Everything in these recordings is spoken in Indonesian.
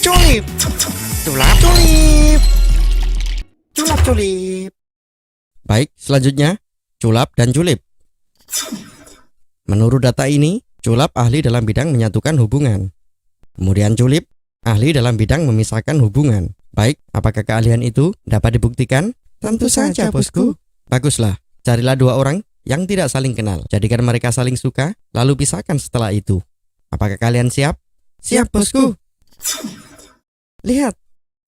Culip. Culap culip. Culap culip. Baik, selanjutnya culap dan julip. Menurut data ini, culap ahli dalam bidang menyatukan hubungan. Kemudian julip ahli dalam bidang memisahkan hubungan. Baik, apakah keahlian itu dapat dibuktikan? Tentu saja, bosku. Baguslah, carilah dua orang yang tidak saling kenal. Jadikan mereka saling suka, lalu pisahkan setelah itu. Apakah kalian siap? Siap, bosku. Lihat,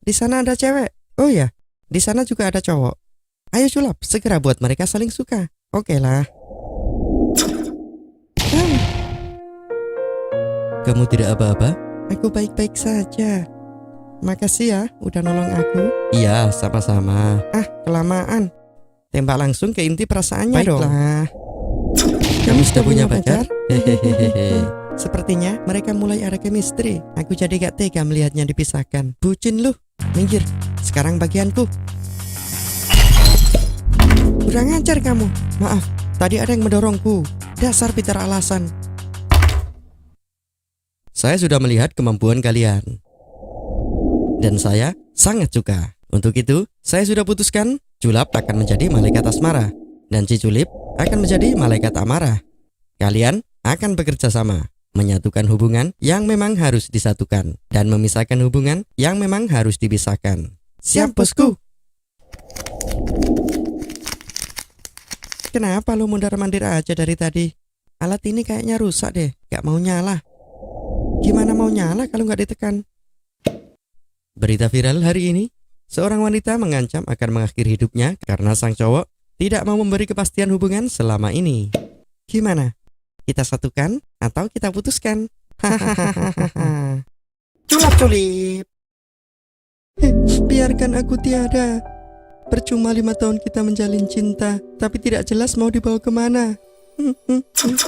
di sana ada cewek. Oh ya, di sana juga ada cowok. Ayo culap, segera buat mereka saling suka. Oke lah. Kamu tidak apa-apa? Aku baik-baik saja. Makasih ya, udah nolong aku. Iya, sama-sama. Kelamaan. Tembak langsung ke inti perasaannya dong. Baiklah. Kamu sudah punya pacar? Hehehe. Sepertinya mereka mulai ada chemistry. Aku jadi gak tega melihatnya dipisahkan. Bucin lu. Minggir. Sekarang bagianku. Kurang ajar kamu. Maaf, tadi ada yang mendorongku. Dasar Peter alasan. Saya sudah melihat kemampuan kalian. Dan saya sangat suka. Untuk itu, saya sudah putuskan Culap akan menjadi malaikat asmara. Dan si Culip akan menjadi malaikat amarah. Kalian akan bekerja sama, menyatukan hubungan yang memang harus disatukan, dan memisahkan hubungan yang memang harus dipisahkan. Siap, bosku. Kenapa lu mundar-mandir aja dari tadi? Alat ini kayaknya rusak deh, gak mau nyala. Gimana mau nyala kalau gak ditekan? Berita viral hari ini, seorang wanita mengancam akan mengakhiri hidupnya karena sang cowok tidak mau memberi kepastian hubungan selama ini. Gimana? Kita satukan atau kita putuskan? Hahaha. Culap culip. Biarkan aku tiada. Percuma 5 tahun kita menjalin cinta, tapi tidak jelas mau dibawa kemana.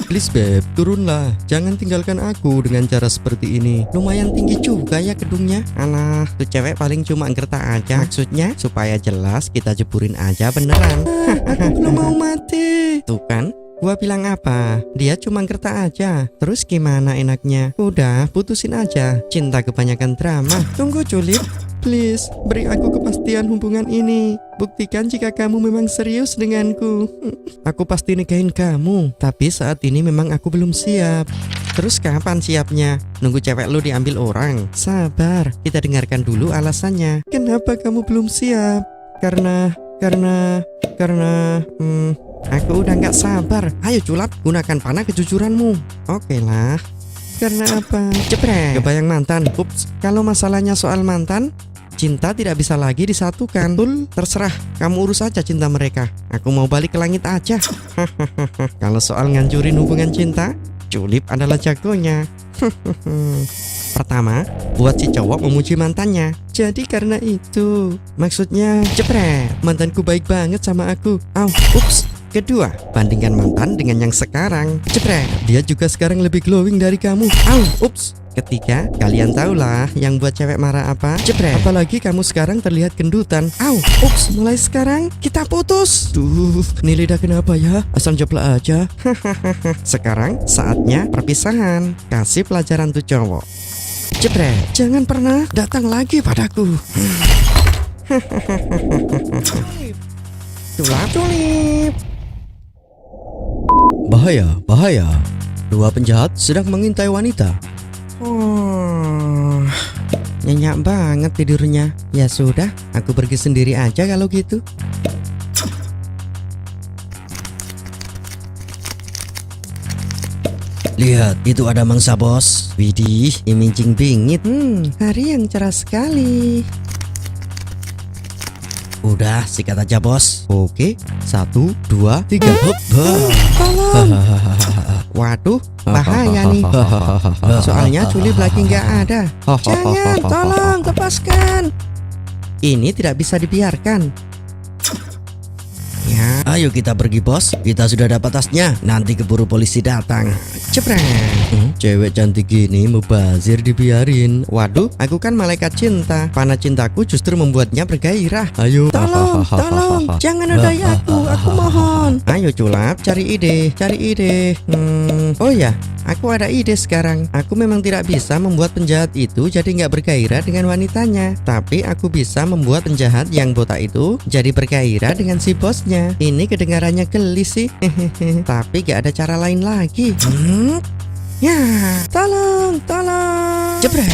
Please beb, turunlah. Jangan tinggalkan aku dengan cara seperti ini. Lumayan tinggi juga ya gedungnya. Alah, tuh cewek paling cuma ngertak aja. Maksudnya supaya jelas kita jeburin aja beneran. Aku belum mau mati. Tuh kan, gua bilang apa? Dia cuma ngertak aja. Terus gimana enaknya? Udah, putusin aja. Cinta kebanyakan drama. Tunggu Culip. Please, beri aku kepastian hubungan ini. Buktikan jika kamu memang serius denganku. Aku pasti nikahin kamu. Tapi saat ini memang aku belum siap. Terus kapan siapnya? Nunggu cewek lu diambil orang? Sabar, kita dengarkan dulu alasannya. Kenapa kamu belum siap? Karena aku udah gak sabar. Ayo Culap, gunakan panah kejujuranmu. Oke lah. Karena apa? Jepret. Kebayang mantan. Ups, kalau masalahnya soal mantan, cinta tidak bisa lagi disatukan. Betul, terserah. Kamu urus aja cinta mereka. Aku mau balik ke langit aja. Kalau soal ngancurin hubungan cinta, Culip adalah jagonya. Pertama, buat si cowok memuji mantannya. Jadi karena itu, maksudnya jepret. Mantanku baik banget sama aku. Ups. Kedua, bandingkan mantan dengan yang sekarang. Jepret. Dia juga sekarang lebih glowing dari kamu. Ups. Ketiga, kalian tahulah yang buat cewek marah apa? Jepret. Apalagi kamu sekarang terlihat gendutan. Ups. Mulai sekarang kita putus. Duh, ini lidah kenapa ya? Asal jeplak aja. Sekarang saatnya perpisahan. Kasih pelajaran tuh cowok. Jepret. Jangan pernah datang lagi padaku. Culap culip. Bahaya, bahaya. Dua penjahat sedang mengintai wanita. Nyenyak banget tidurnya. Ya sudah, aku pergi sendiri aja kalau gitu. Lihat, itu ada mangsa bos. Widih, imaging bingit. Hari yang cerah sekali. Udah, sikat aja bos. Oke, 1, 2, 3. Tolong. Waduh, bahaya nih. Soalnya Culip lagi nggak ada. Jangan, tolong lepaskan. Ini tidak bisa dibiarkan. Ya, Ayo kita pergi bos, kita sudah dapat tasnya. Nanti keburu polisi datang. jepret. Cewek cantik gini mubazir dibiarin. Waduh, aku kan malaikat cinta. Panah cintaku justru membuatnya bergairah. Ayo. Tolong, jangan nodai aku mohon. Ayo Culap, cari ide. Oh ya, aku ada ide sekarang. Aku memang tidak bisa membuat penjahat itu jadi nggak bergairah dengan wanitanya, tapi aku bisa membuat penjahat yang botak itu jadi bergairah dengan si bosnya. Ini kedengarannya geli sih. Tapi gak ada cara lain lagi. Ya, tolong. Jepret.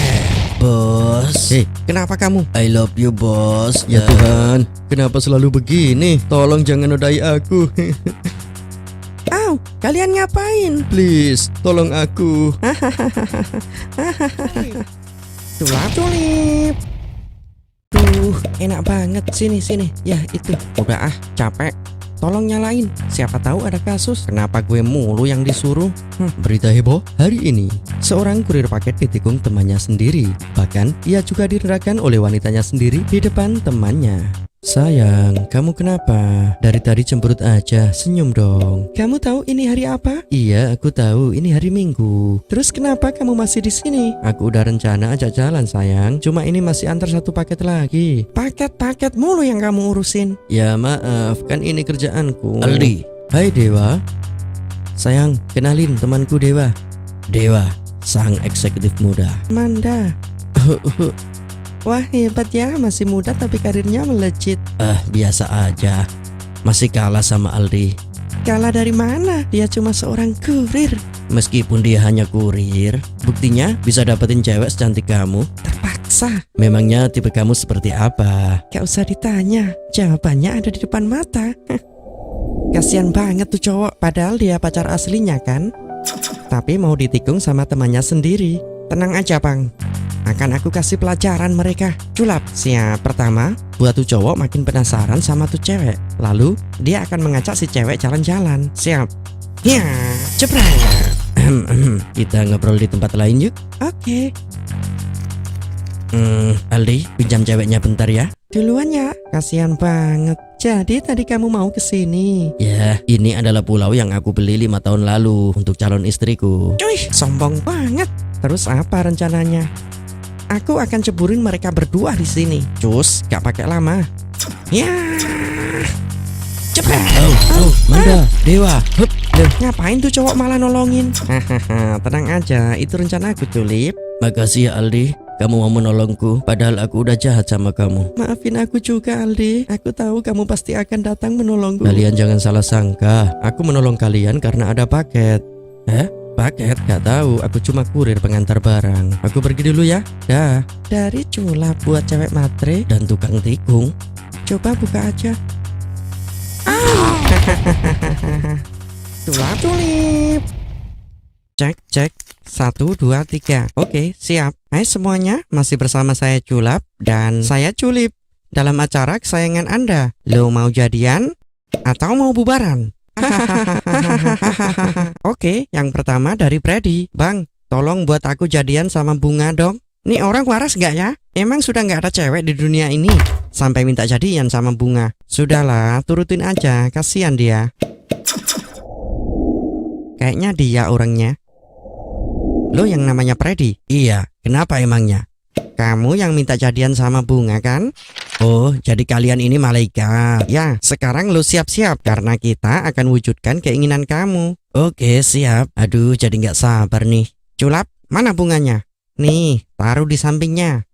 Bos. Kenapa kamu? I love you bos. Ya Tuhan, kenapa selalu begini? Tolong jangan nodai aku. Au, kalian ngapain? Please, tolong aku. Culip. Duh, enak banget. Sini. Ya, itu. Udah capek. Tolong nyalain. Siapa tahu ada kasus. Kenapa gue mulu yang disuruh? Berita heboh hari ini. Seorang kurir paket ditikung temannya sendiri. Bahkan ia juga direndahkan oleh wanitanya sendiri di depan temannya. Sayang, kamu kenapa? Dari tadi cemberut aja, senyum dong. Kamu tahu ini hari apa? Iya, aku tahu ini hari Minggu. Terus kenapa kamu masih di sini? Aku udah rencana ajak jalan sayang. Cuma ini masih antar satu paket lagi. Paket mulu yang kamu urusin. Ya maaf, kan ini kerjaanku. Aldi. Hai Dewa. Sayang, kenalin temanku Dewa. Dewa, sang eksekutif muda. Manda. Wah, hebat ya, masih muda tapi karirnya melejit. Biasa aja. Masih kalah sama Aldi. Kalah dari mana? Dia cuma seorang kurir. Meskipun dia hanya kurir, buktinya bisa dapetin cewek secantik kamu. Terpaksa. Memangnya tipe kamu seperti apa? Gak usah ditanya, jawabannya ada di depan mata. Kasian banget tuh cowok, padahal dia pacar aslinya kan. Tapi mau ditikung sama temannya sendiri. Tenang aja bang, akan aku kasih pelajaran mereka. Culap, siap. Pertama, buat tuh cowok makin penasaran sama tuh cewek. Lalu, dia akan mengajak si cewek jalan-jalan. Siap. Ya, jepret. Kita ngobrol di tempat lain yuk. Oke. Aldi, pinjam ceweknya bentar ya. Duluan ya, kasihan banget. Jadi tadi kamu mau kesini? Ya, ini adalah pulau yang aku beli 5 tahun lalu untuk calon istriku. Cuy, sombong banget. Terus apa rencananya? Aku akan ceburin mereka berdua di sini. Cus, gak pakai lama. Ya. Cepet. Manda, Dewa. Hup. Loh, ngapain tuh cowok malah nolongin? Hahaha, tenang aja, itu rencana aku, Culip. Makasih ya Aldi. Kamu mau menolongku, padahal aku udah jahat sama kamu. Maafin aku juga, Aldi. Aku tahu kamu pasti akan datang menolongku. Kalian jangan salah sangka. Aku menolong kalian karena ada paket. Paket? Gak tahu. Aku cuma kurir pengantar barang. Aku pergi dulu ya. Dah. Dari Culap buat cewek matre Dan tukang tikung. Coba buka aja. Culip. Cek 1, 2, 3. Oke, siap. Hai semuanya, masih bersama saya Culap dan saya Culip dalam acara kesayangan Anda. Lo mau jadian atau mau bubaran? Oke, yang pertama dari Freddy. Bang, tolong buat aku jadian sama Bunga dong. Nih orang waras gak ya? Emang sudah gak ada cewek di dunia ini sampai minta jadian sama Bunga. Sudahlah, turutin aja, kasihan dia. Kayaknya dia orangnya. Lo yang namanya Freddy? Iya, kenapa emangnya? Kamu yang minta jadian sama Bunga kan? Oh, jadi kalian ini malaikat. Ya, sekarang lo siap-siap karena kita akan wujudkan keinginan kamu. Oke, siap. Aduh, jadi nggak sabar nih. Culap, mana bunganya? Nih, taruh di sampingnya.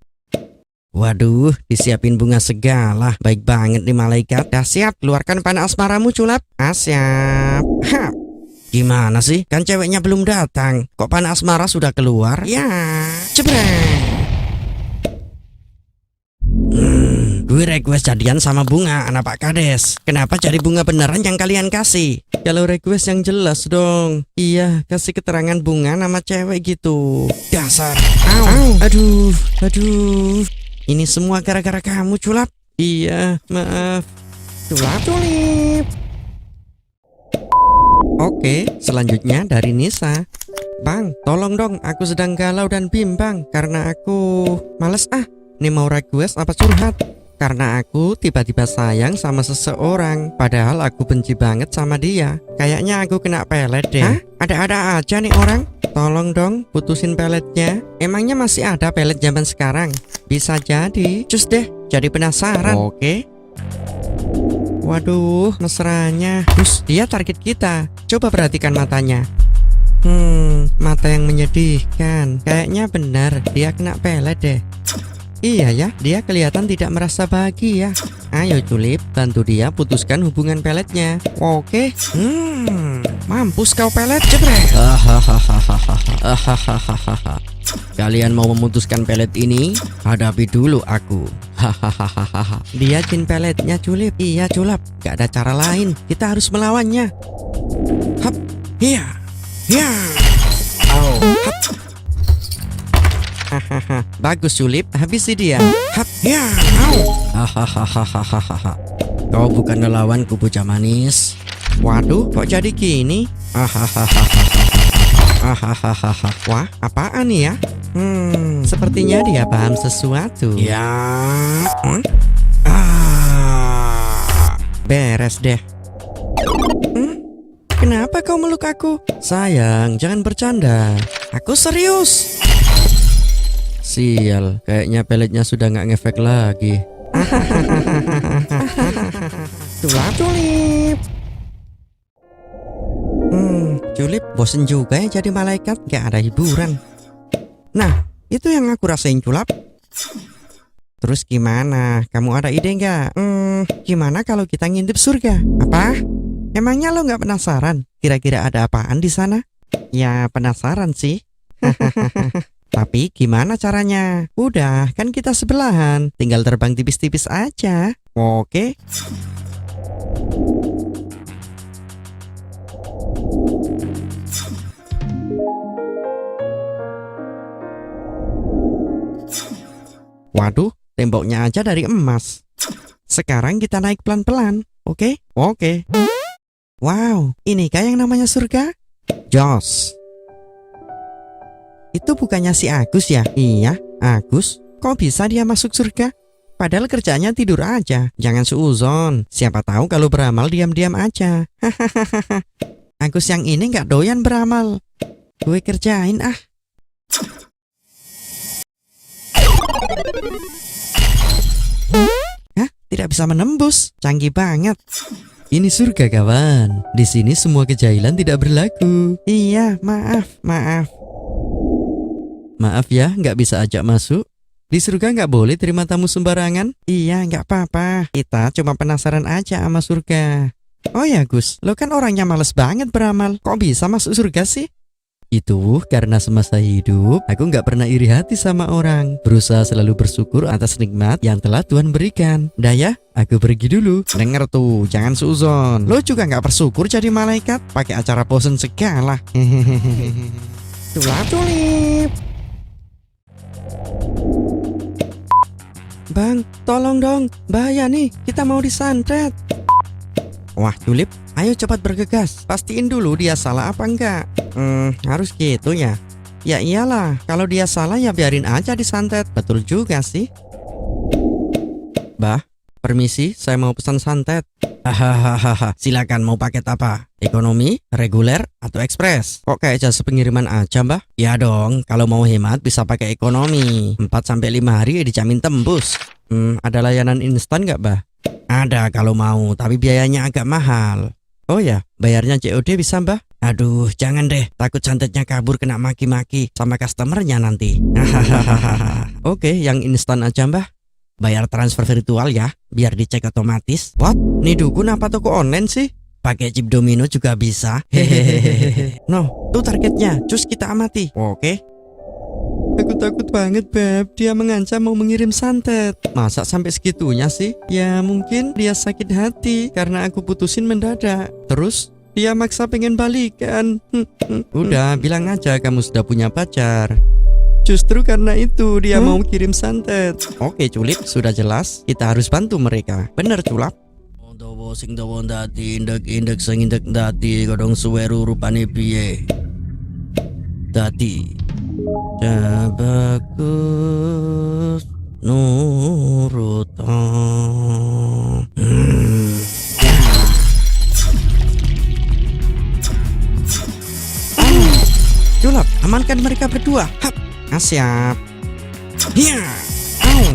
Waduh, disiapin bunga segala. Baik banget nih malaikat. Dah siap, keluarkan panah asmaramu Culap. Siap. Ha. Gimana sih? Kan ceweknya belum datang. Kok panah asmara sudah keluar? Ya, jebret. Gue request jadian sama Bunga, anak Pak Kades. Kenapa jadi bunga beneran yang kalian kasih? Kalau request yang jelas dong. Iya, kasih keterangan Bunga nama cewek gitu. Dasar. Au. Aduh. Ini semua gara-gara kamu Culap. Iya, maaf. Culip. Oke, selanjutnya dari Nisa. Bang, tolong dong, aku sedang galau dan bimbang karena aku males Ini mau request apa curhat? Karena aku tiba-tiba sayang sama seseorang, padahal aku benci banget sama dia. Kayaknya aku kena pelet deh. Hah? Ada-ada aja nih orang. Tolong dong putusin peletnya. Emangnya masih ada pelet zaman sekarang? Bisa jadi. Cus deh, jadi penasaran. Oke. Waduh, mesranya. Terus dia target kita. Coba perhatikan matanya. Mata yang menyedihkan. Kayaknya benar dia kena pelet deh. Iya ya, dia kelihatan tidak merasa bahagia. Ayo Julip, bantu dia putuskan hubungan peletnya. Oke. Mampus kau pelet, jebret. Kalian mau memutuskan pelet ini? Hadapi dulu aku. Dia jin peletnya Julip. Iya Julap, gak ada cara lain. Kita harus melawannya. Hap, hiya, hiya. Au, hap. Bagus Julip, habisi dia. Hap, hiya, au. Kau bukan lawanku bocah manis. Waduh, kok jadi gini? Wah, apaan nih ya? Sepertinya dia paham sesuatu. Ya. Beres deh. Kenapa kau meluk aku? Sayang, jangan bercanda. Aku serius. Sial, kayaknya peletnya sudah nggak ngefek lagi. Julip. Julip bosen juga ya jadi malaikat, gak ada hiburan. Nah, itu yang aku rasain Julap. Terus gimana? Kamu ada ide nggak? Gimana kalau kita ngintip surga? Apa? Emangnya lo nggak penasaran? Kira-kira ada apaan di sana? Ya penasaran sih. Tapi gimana caranya? Udah, kan kita sebelahan. Tinggal terbang tipis-tipis aja. Oke. Waduh, temboknya aja dari emas. Sekarang kita naik pelan-pelan. Oke? Oke. Wow, inikah yang namanya surga? Jos. Itu bukannya si Agus ya? Iya, Agus. Kok bisa dia masuk surga? Padahal kerjanya tidur aja. Jangan suuzon. Siapa tahu kalau beramal diam-diam aja. Agus yang ini nggak doyan beramal. Gue kerjain ah. Hah? Tidak bisa menembus. Canggih banget. Ini surga kawan. Di sini semua kejahilan tidak berlaku. Iya, maaf. Maaf ya, nggak bisa ajak masuk. Di surga nggak boleh terima tamu sembarangan. Iya, nggak apa-apa. Kita cuma penasaran aja sama surga. Oh ya Gus, lo kan orangnya males banget beramal. Kok bisa masuk surga sih? Itu karena semasa hidup aku nggak pernah iri hati sama orang. Berusaha selalu bersyukur atas nikmat yang telah Tuhan berikan. Dah ya, aku pergi dulu. Denger tuh, jangan suzon. Lo juga nggak bersyukur jadi malaikat. Pakai acara bosen segala. Julip. Bang, tolong dong. Bahaya nih, kita mau disantet. Wah Julip, ayo cepat bergegas. Pastiin dulu dia salah apa enggak. Harus gitu ya. Ya iyalah, kalau dia salah ya biarin aja disantet. Betul juga sih. Bah, permisi, saya mau pesan santet. Hahaha, silakan mau paket apa? Ekonomi, reguler, atau ekspres? Kok kayak jasa pengiriman aja mbah? Ya dong, kalau mau hemat bisa pakai ekonomi. 4-5 hari dijamin tembus. Ada layanan instan nggak mbah? Ada kalau mau, tapi biayanya agak mahal. Oh ya, bayarnya COD bisa mbah? Aduh, jangan deh, takut santetnya kabur kena maki-maki sama customernya nanti. Oke, yang instan aja mbah. Bayar transfer virtual ya, biar dicek otomatis. What? Nih dukun apa toko online sih? Pakai chip domino juga bisa. No, tuh targetnya, cus kita amati. Oke. Aku takut banget Beb, dia mengancam mau mengirim santet. Masa sampai segitunya sih? Ya mungkin dia sakit hati karena aku putusin mendadak. Terus dia maksa pengen balikan. Udah bilang aja kamu sudah punya pacar. Justru karena itu dia mau kirim santet. Oke Julip, sudah jelas kita harus bantu mereka. Bener Julap. Dawa sing dawa ndati indek sing indek ndati kodong suweru rupane piye. Dadi bagus nurut siap. Hiya. Au.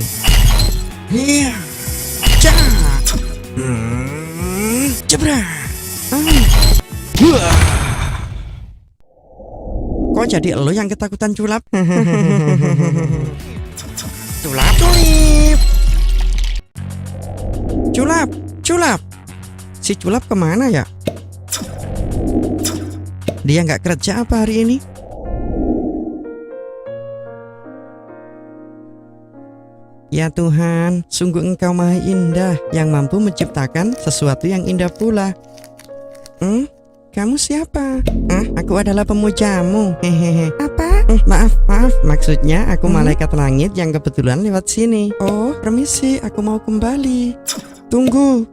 Hiya. Ca. Jebret. Wah. Kok jadi lo yang ketakutan Culap? Culap, Culip. Culap, Culap. Si Culap kemana ya? Dia nggak kerja apa hari ini? Ya Tuhan, sungguh Engkau maha indah yang mampu menciptakan sesuatu yang indah pula. Kamu siapa? Aku adalah pemujamu. Hehehe. Apa? Maaf, maksudnya aku malaikat langit yang kebetulan lewat sini. Oh, permisi, aku mau kembali. Tunggu.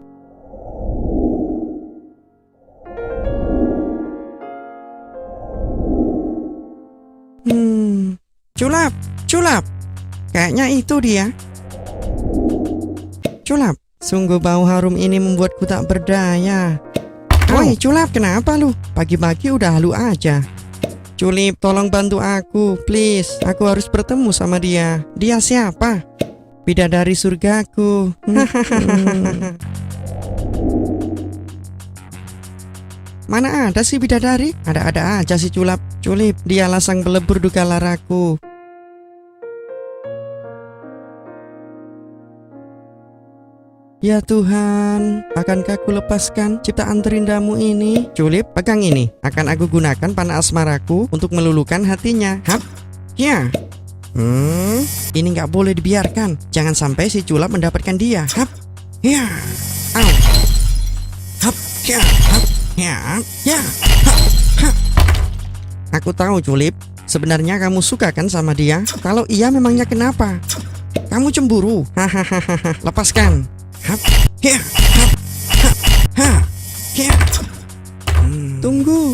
Culap. Kayaknya itu dia. Culap, sungguh bau harum ini membuatku tak berdaya. Woi Culap, kenapa lu? Pagi-pagi udah halu aja. Culip, tolong bantu aku, please. Aku harus bertemu sama dia. Dia siapa? Bidadari surgaku. Mana ada sih bidadari? Ada-ada aja si Culap. Culip, dialah sang pelebur duka laraku. Ya Tuhan, akankah aku lepaskan ciptaan terindamu ini? Culip, pegang ini. Akan aku gunakan panah asmaraku untuk meluluhkan hatinya. Hap, ya. Ini nggak boleh dibiarkan. Jangan sampai si Culap mendapatkan dia. Hap, ya. Au. Hap, ya. Hap, ya. Ya. Hap, hap. Aku tahu Culip, sebenarnya kamu suka kan sama dia? Kalau iya memangnya kenapa? Kamu cemburu. Hahaha. Lepaskan. Hap, ya, hap, hap, ha, ya. Tunggu.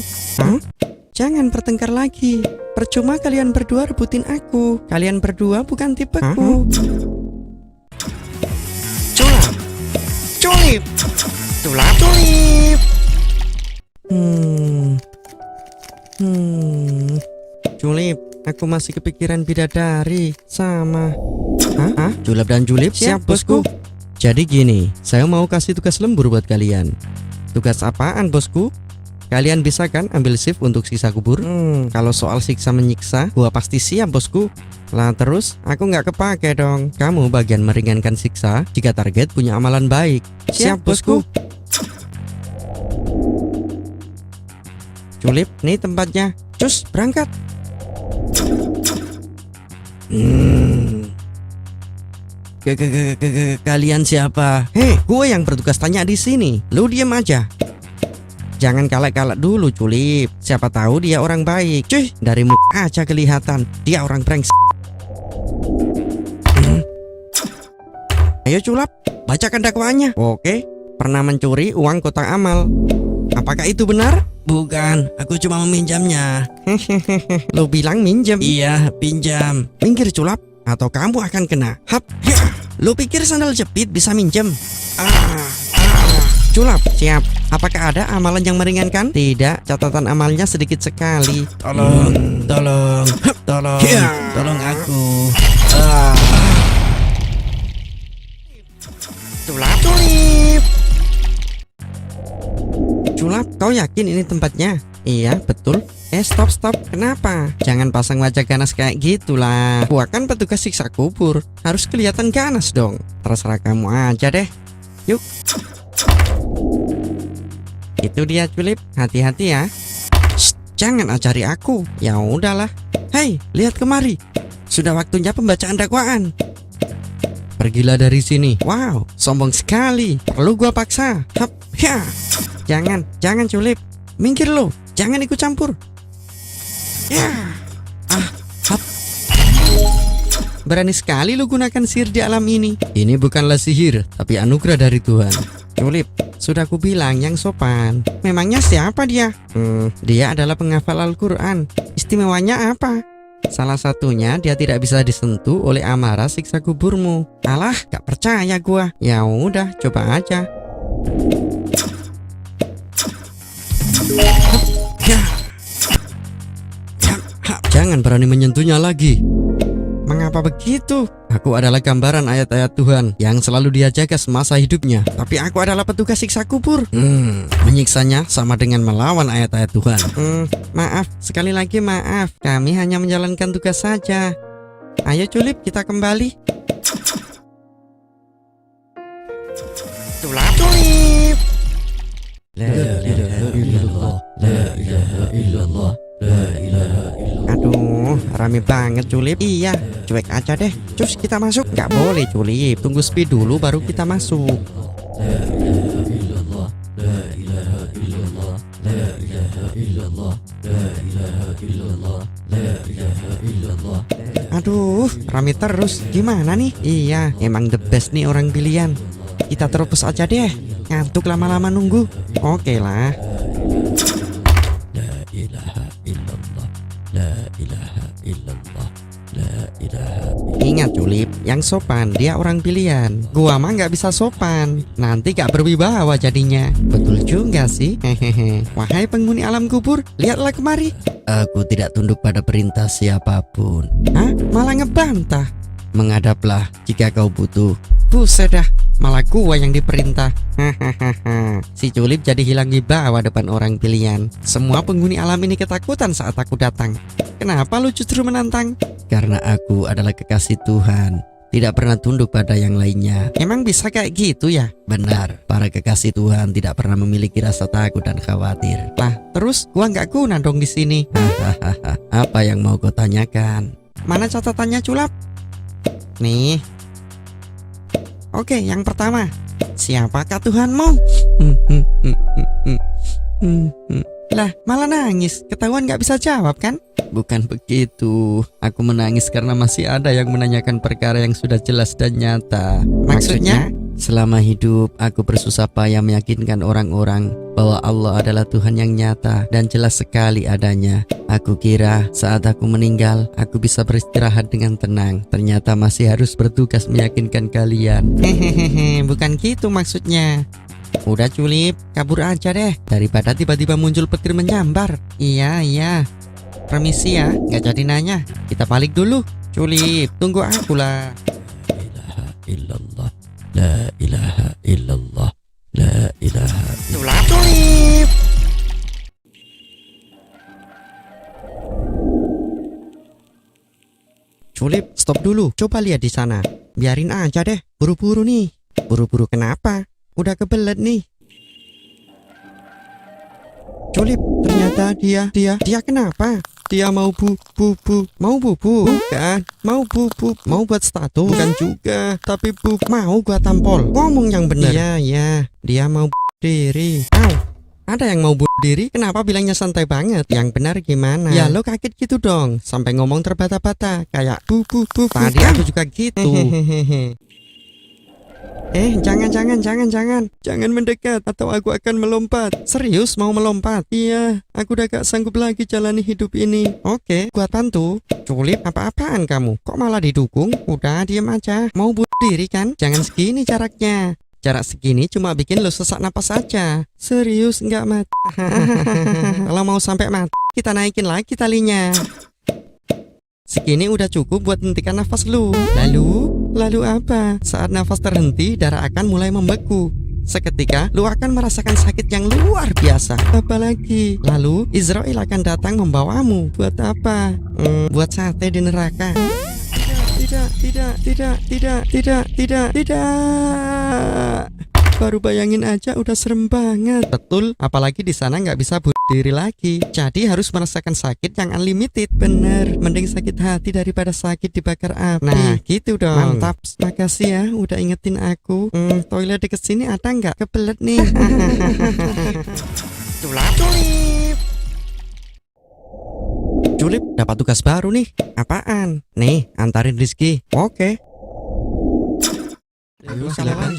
Jangan bertengkar lagi. Percuma kalian berdua rebutin aku. Kalian berdua bukan tipeku. Culap. Culip. Culap. Culip. Culip, aku masih kepikiran bidadari sama. Culap dan Culip siap bosku. Jadi gini, saya mau kasih tugas lembur buat kalian. Tugas apaan bosku? Kalian bisa kan ambil shift untuk siksa kubur? Kalau soal siksa menyiksa, gua pasti siap bosku. Lah terus, aku nggak kepake dong. Kamu bagian meringankan siksa jika target punya amalan baik. Siap bosku. Culip, nih tempatnya. Cus, berangkat. Kalian siapa? Hei, gue yang bertugas tanya di sini. Lu diem aja. Jangan kalak-kalak dulu, Culip. Siapa tahu dia orang baik. Cuy, dari muka aja kelihatan dia orang brengsek. Ayo Culap, bacakan dakwaannya. Oke, pernah mencuri uang kotak amal. Apakah itu benar? Bukan, aku cuma meminjamnya. Lo bilang minjem? Iya, pinjam. Minggir Culap, atau kamu akan kena. Hap, ya. Lo pikir sandal jepit bisa minjem? Culap, siap. Apakah ada amalan yang meringankan? Tidak, catatan amalnya sedikit sekali. Tolong, tolong, tolong, tolong aku. Culap, Culip. Culap, kau yakin ini tempatnya? Iya, betul. Stop. Kenapa? Jangan pasang wajah ganas kayak gitulah. Gua kan petugas siksa kubur. Harus kelihatan ganas dong. Terserah kamu aja deh. Yuk. Itu dia Culip. Hati-hati ya. Shh, jangan ajari aku. Ya udahlah. Hei, lihat kemari. Sudah waktunya pembacaan dakwaan. Pergilah dari sini. Wow, sombong sekali. Perlu gua paksa. Hap, ya. Jangan Culip. Minggir lo. Jangan ikut campur. Ya. Hap. Berani sekali lu gunakan sihir di alam ini. Ini bukanlah sihir, tapi anugerah dari Tuhan. Culip, sudah aku bilang yang sopan. Memangnya siapa dia? Dia adalah penghafal Al-Quran. Istimewanya apa? Salah satunya dia tidak bisa disentuh oleh amarah siksa kuburmu. Alah, gak percaya gua. Ya udah, coba aja. Jangan berani menyentuhnya lagi. Mengapa begitu? Aku adalah gambaran ayat-ayat Tuhan yang selalu dia jaga semasa hidupnya. Tapi aku adalah petugas siksa kubur. Menyiksanya sama dengan melawan ayat-ayat Tuhan. Maaf, sekali lagi maaf. Kami hanya menjalankan tugas saja. Ayo Julip, kita kembali. Julip. La ilaha illallah, la ilaha illallah, la ilaha illallah. Aduh, rame banget Julip. Iya, cuek aja deh. Cus, kita masuk. Gak boleh Julip, tunggu speed dulu baru kita masuk. La ilaha illallah, la ilaha illallah, la ilaha illallah, la ilaha illallah, la ilaha illallah. Aduh, rame terus. Gimana nih? Iya, emang the best nih orang pilihan. Kita terus aja deh. Ngantuk lama-lama nunggu. Oke lah. La ilaha illallah, la ilaha illallah, la ilaha. Ingat Julip, yang sopan dia orang pilihan. Gua mah nggak bisa sopan. Nanti gak berwibawa jadinya. Betul juga sih. Hehehe. Wahai penghuni alam kubur, lihatlah kemari. Aku tidak tunduk pada perintah siapapun. Hah? Malah ngebantah. Menghadaplah jika kau butuh. Buset dah, malah gua yang diperintah. Hahaha. Si Julip jadi hilang wibawa depan orang pilihan. Semua penghuni alam ini ketakutan saat aku datang. Kenapa lu justru menantang? Karena aku adalah kekasih Tuhan, tidak pernah tunduk pada yang lainnya. Emang bisa kayak gitu ya? Benar, para kekasih Tuhan tidak pernah memiliki rasa takut dan khawatir. Lah, terus gua nggak guna dong di sini. Hahaha. Apa yang mau kau tanyakan? Mana catatannya Julap? Nih. Oke, yang pertama, siapakah Tuhanmu? Lah, malah nangis. Ketahuan gak bisa jawab kan? Bukan begitu. Aku menangis karena masih ada yang menanyakan perkara yang sudah jelas dan nyata. Maksudnya? Selama hidup, aku bersusah payah meyakinkan orang-orang bahwa Allah adalah Tuhan yang nyata dan jelas sekali adanya. Aku kira saat aku meninggal, aku bisa beristirahat dengan tenang. Ternyata masih harus bertugas meyakinkan kalian. Hehehe, bukan gitu maksudnya. Udah Julip, kabur aja deh. Daripada tiba-tiba muncul petir menyambar. Iya. Permisi ya, gak jadi nanya. Kita balik dulu. Julip, tunggu aku lah. La ilaha illallah, la ilaha illallah, la ilaha illallah. Julip. Julip, stop dulu. Coba lihat di sana. Biarin aja deh. Buru-buru nih. Buru-buru kenapa? Udah kebelet nih. Julip, ternyata dia kenapa? Dia mau mau bubu. Bukan, mau bubu, mau buat status. Bukan juga, tapi mau gua tampol. Ngomong yang bener. Iya, dia mau diri. Ada yang mau bunuh diri? Kenapa bilangnya santai banget? Yang benar gimana? Ya lo kaget gitu dong, sampai ngomong terbata-bata kayak bu. Tadi aku juga gitu. Jangan mendekat atau aku akan melompat. Serius mau melompat? Iya, aku udah gak sanggup lagi jalani hidup ini. Oke, gua bantu. Julip, apa-apaan kamu? Kok malah didukung? Udah diem aja. Mau bunuh diri kan? Jangan segini jaraknya. Jarak segini cuma bikin lo sesak napas saja. Serius nggak mati? Kalau mau sampai mati, kita naikin lagi talinya. Segini udah cukup buat hentikan nafas lu. Lalu apa? Saat nafas terhenti, darah akan mulai membeku. Seketika, lu akan merasakan sakit yang luar biasa. Apalagi, lalu Israel akan datang membawamu. Buat apa? Buat sate di neraka. Tidak. Baru bayangin aja udah serem banget. Betul, apalagi di sana nggak bisa bunuh diri lagi. Jadi harus merasakan sakit yang unlimited. Bener, mending sakit hati daripada sakit dibakar api. Nah, gitu dong. Mantap. Makasih ya udah ingetin aku. Toilet deket sini ada nggak? Kebelet nih. Julip, dapat tugas baru nih. Apaan? Nih, antarin Rizky. Oke. Ayo silakan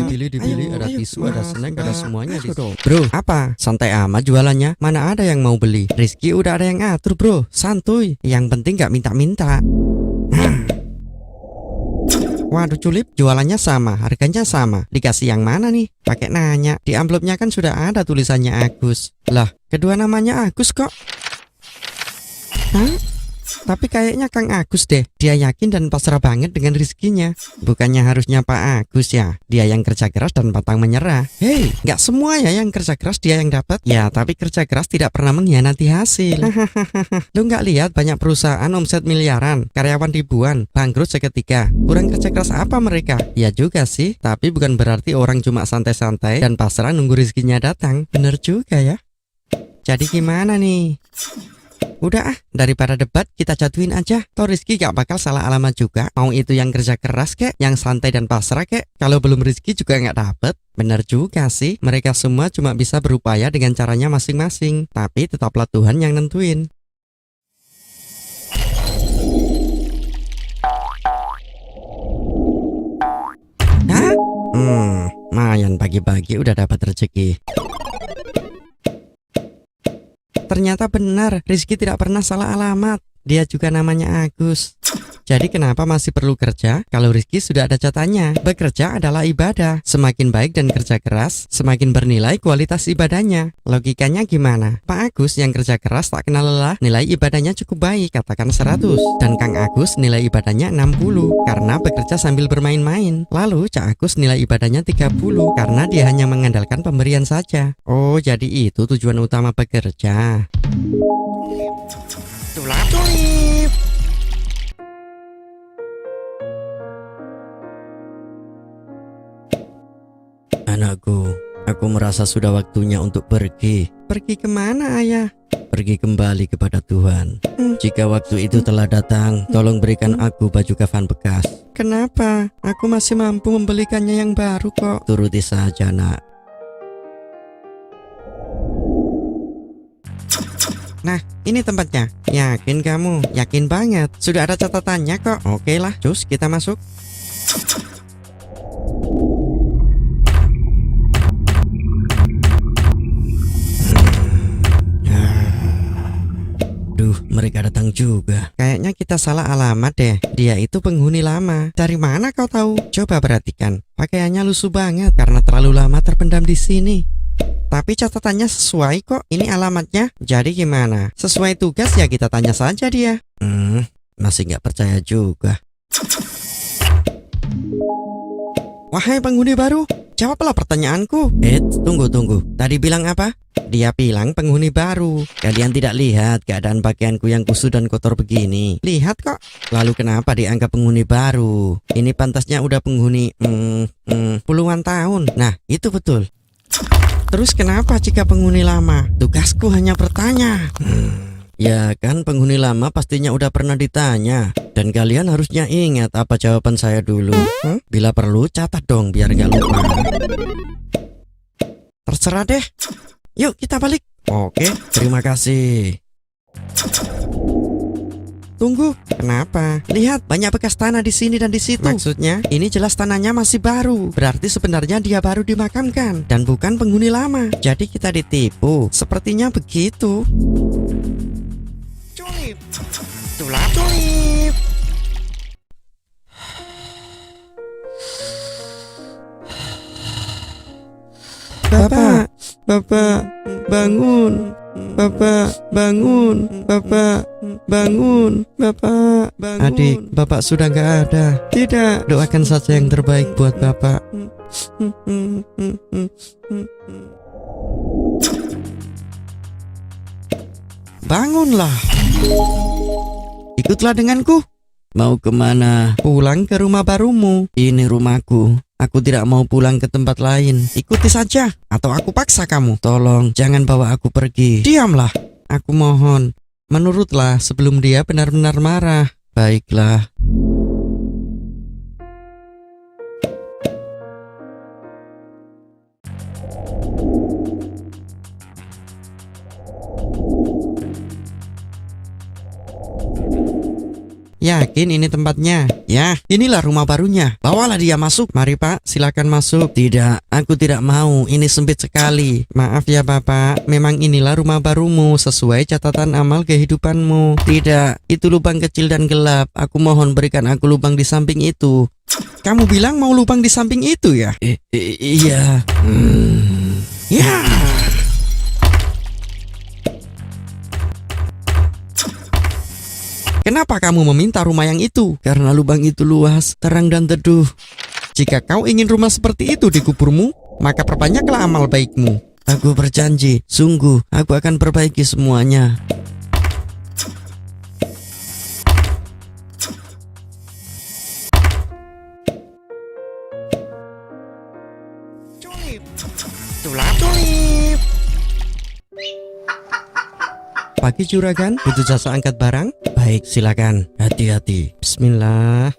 dipilih, ada tisu, ada snack, ada semuanya di situ. Bro, apa? Santai amat jualannya. Mana ada yang mau beli? Rizky udah ada yang ngatur bro. Santuy. Yang penting gak minta-minta. Waduh Julip, jualannya sama, harganya sama. Dikasih yang mana nih? Pakai nanya. Di amplopnya kan sudah ada tulisannya Agus. Lah, kedua namanya Agus kok. Hah? Tapi kayaknya Kang Agus deh, dia yakin dan pasrah banget dengan rezekinya. Bukannya harusnya Pak Agus ya, dia yang kerja keras dan pantang menyerah. Hei, nggak semua ya yang kerja keras dia yang dapat. Ya, tapi kerja keras tidak pernah mengkhianati hasil. Lu nggak lihat banyak perusahaan omset miliaran, karyawan ribuan, bangkrut seketika. Kurang kerja keras apa mereka? Ya juga sih, tapi bukan berarti orang cuma santai-santai dan pasrah nunggu rezekinya datang. Bener juga ya. Jadi gimana nih? Udah daripada debat kita jatuhin aja. Toh Rizky gak bakal salah alamat juga. Mau itu yang kerja keras kek, yang santai dan pasrah kek. Kalau belum rezeki juga gak dapet. Bener juga sih, mereka semua cuma bisa berupaya dengan caranya masing-masing. Tapi tetaplah Tuhan yang nentuin. Hah? Lumayan pagi-pagi udah dapat rezeki. Ternyata benar, Rizky tidak pernah salah alamat. Dia juga namanya Agus. Jadi kenapa masih perlu kerja kalau Rizky sudah ada catatannya? Bekerja adalah ibadah. Semakin baik dan kerja keras, semakin bernilai kualitas ibadahnya. Logikanya gimana? Pak Agus yang kerja keras tak kenal lelah, nilai ibadahnya cukup baik, katakan 100. Dan Kang Agus nilai ibadahnya 60 karena bekerja sambil bermain-main. Lalu Cak Agus nilai ibadahnya 30 karena dia hanya mengandalkan pemberian saja. Oh, jadi itu tujuan utama bekerja. Tulip. Anakku, aku merasa sudah waktunya untuk pergi. Pergi kemana, Ayah? Pergi kembali kepada Tuhan. Jika waktu itu telah datang, tolong berikan aku baju kafan bekas. Kenapa? Aku masih mampu membelikannya yang baru kok. Turuti saja, nak. Nah, ini tempatnya. Yakin kamu? Yakin banget. Sudah ada catatannya kok. Oke lah, cus kita masuk. Mereka datang juga. Kayaknya kita salah alamat deh. Dia itu penghuni lama. Dari mana kau tahu? Coba perhatikan. Pakaiannya lusuh banget karena terlalu lama terpendam di sini. Tapi catatannya sesuai kok. Ini alamatnya. Jadi gimana? Sesuai tugas ya kita tanya saja dia. Masih nggak percaya juga. Wahai penghuni baru, jawablah pertanyaanku. Tunggu. Tadi bilang apa? Dia bilang penghuni baru. Kalian tidak lihat keadaan pakaianku yang kusut dan kotor begini? Lihat kok. Lalu kenapa dianggap penghuni baru? Ini pantasnya udah penghuni puluhan tahun. Nah, itu betul. Terus kenapa jika penghuni lama? Tugasku hanya bertanya. Ya kan penghuni lama pastinya udah pernah ditanya. Dan kalian harusnya ingat apa jawaban saya dulu. Bila perlu catat dong biar gak lupa. Terserah deh. Yuk kita balik. Oke, terima kasih. Tunggu, kenapa? Lihat banyak bekas tanah di sini dan di situ. Maksudnya, ini jelas tanahnya masih baru. Berarti sebenarnya dia baru dimakamkan dan bukan penghuni lama. Jadi kita ditipu. Sepertinya begitu. Tulip. Bapak, bangun. Bapak, bangun. Bapak, bangun. Bapak, bangun. Adik, Bapak sudah gak ada. Tidak, doakan saja yang terbaik buat Bapak. Bangunlah. Ikutlah denganku. Mau kemana? Pulang ke rumah barumu. Ini rumahku. Aku tidak mau pulang ke tempat lain. Ikuti saja, atau aku paksa kamu. Tolong, jangan bawa aku pergi. Diamlah, aku mohon. Menurutlah sebelum dia benar-benar marah. Baiklah. Yakin ini tempatnya? Ya, inilah rumah barunya. Bawalah dia masuk. Mari Pak, silakan masuk. Tidak, aku tidak mau. Ini sempit sekali. Maaf ya Bapak, memang inilah rumah barumu sesuai catatan amal kehidupanmu. Tidak, itu lubang kecil dan gelap. Aku mohon berikan aku lubang di samping itu. Kamu bilang mau lubang di samping itu ya? Iya. Ya. Kenapa kamu meminta rumah yang itu? Karena lubang itu luas, terang dan teduh. Jika kau ingin rumah seperti itu di kuburmu, maka perbanyaklah amal baikmu. Aku berjanji, sungguh aku akan perbaiki semuanya. Culip. Pagi juragan, butuh jasa angkat barang? Baik, silakan. Hati-hati. Bismillah.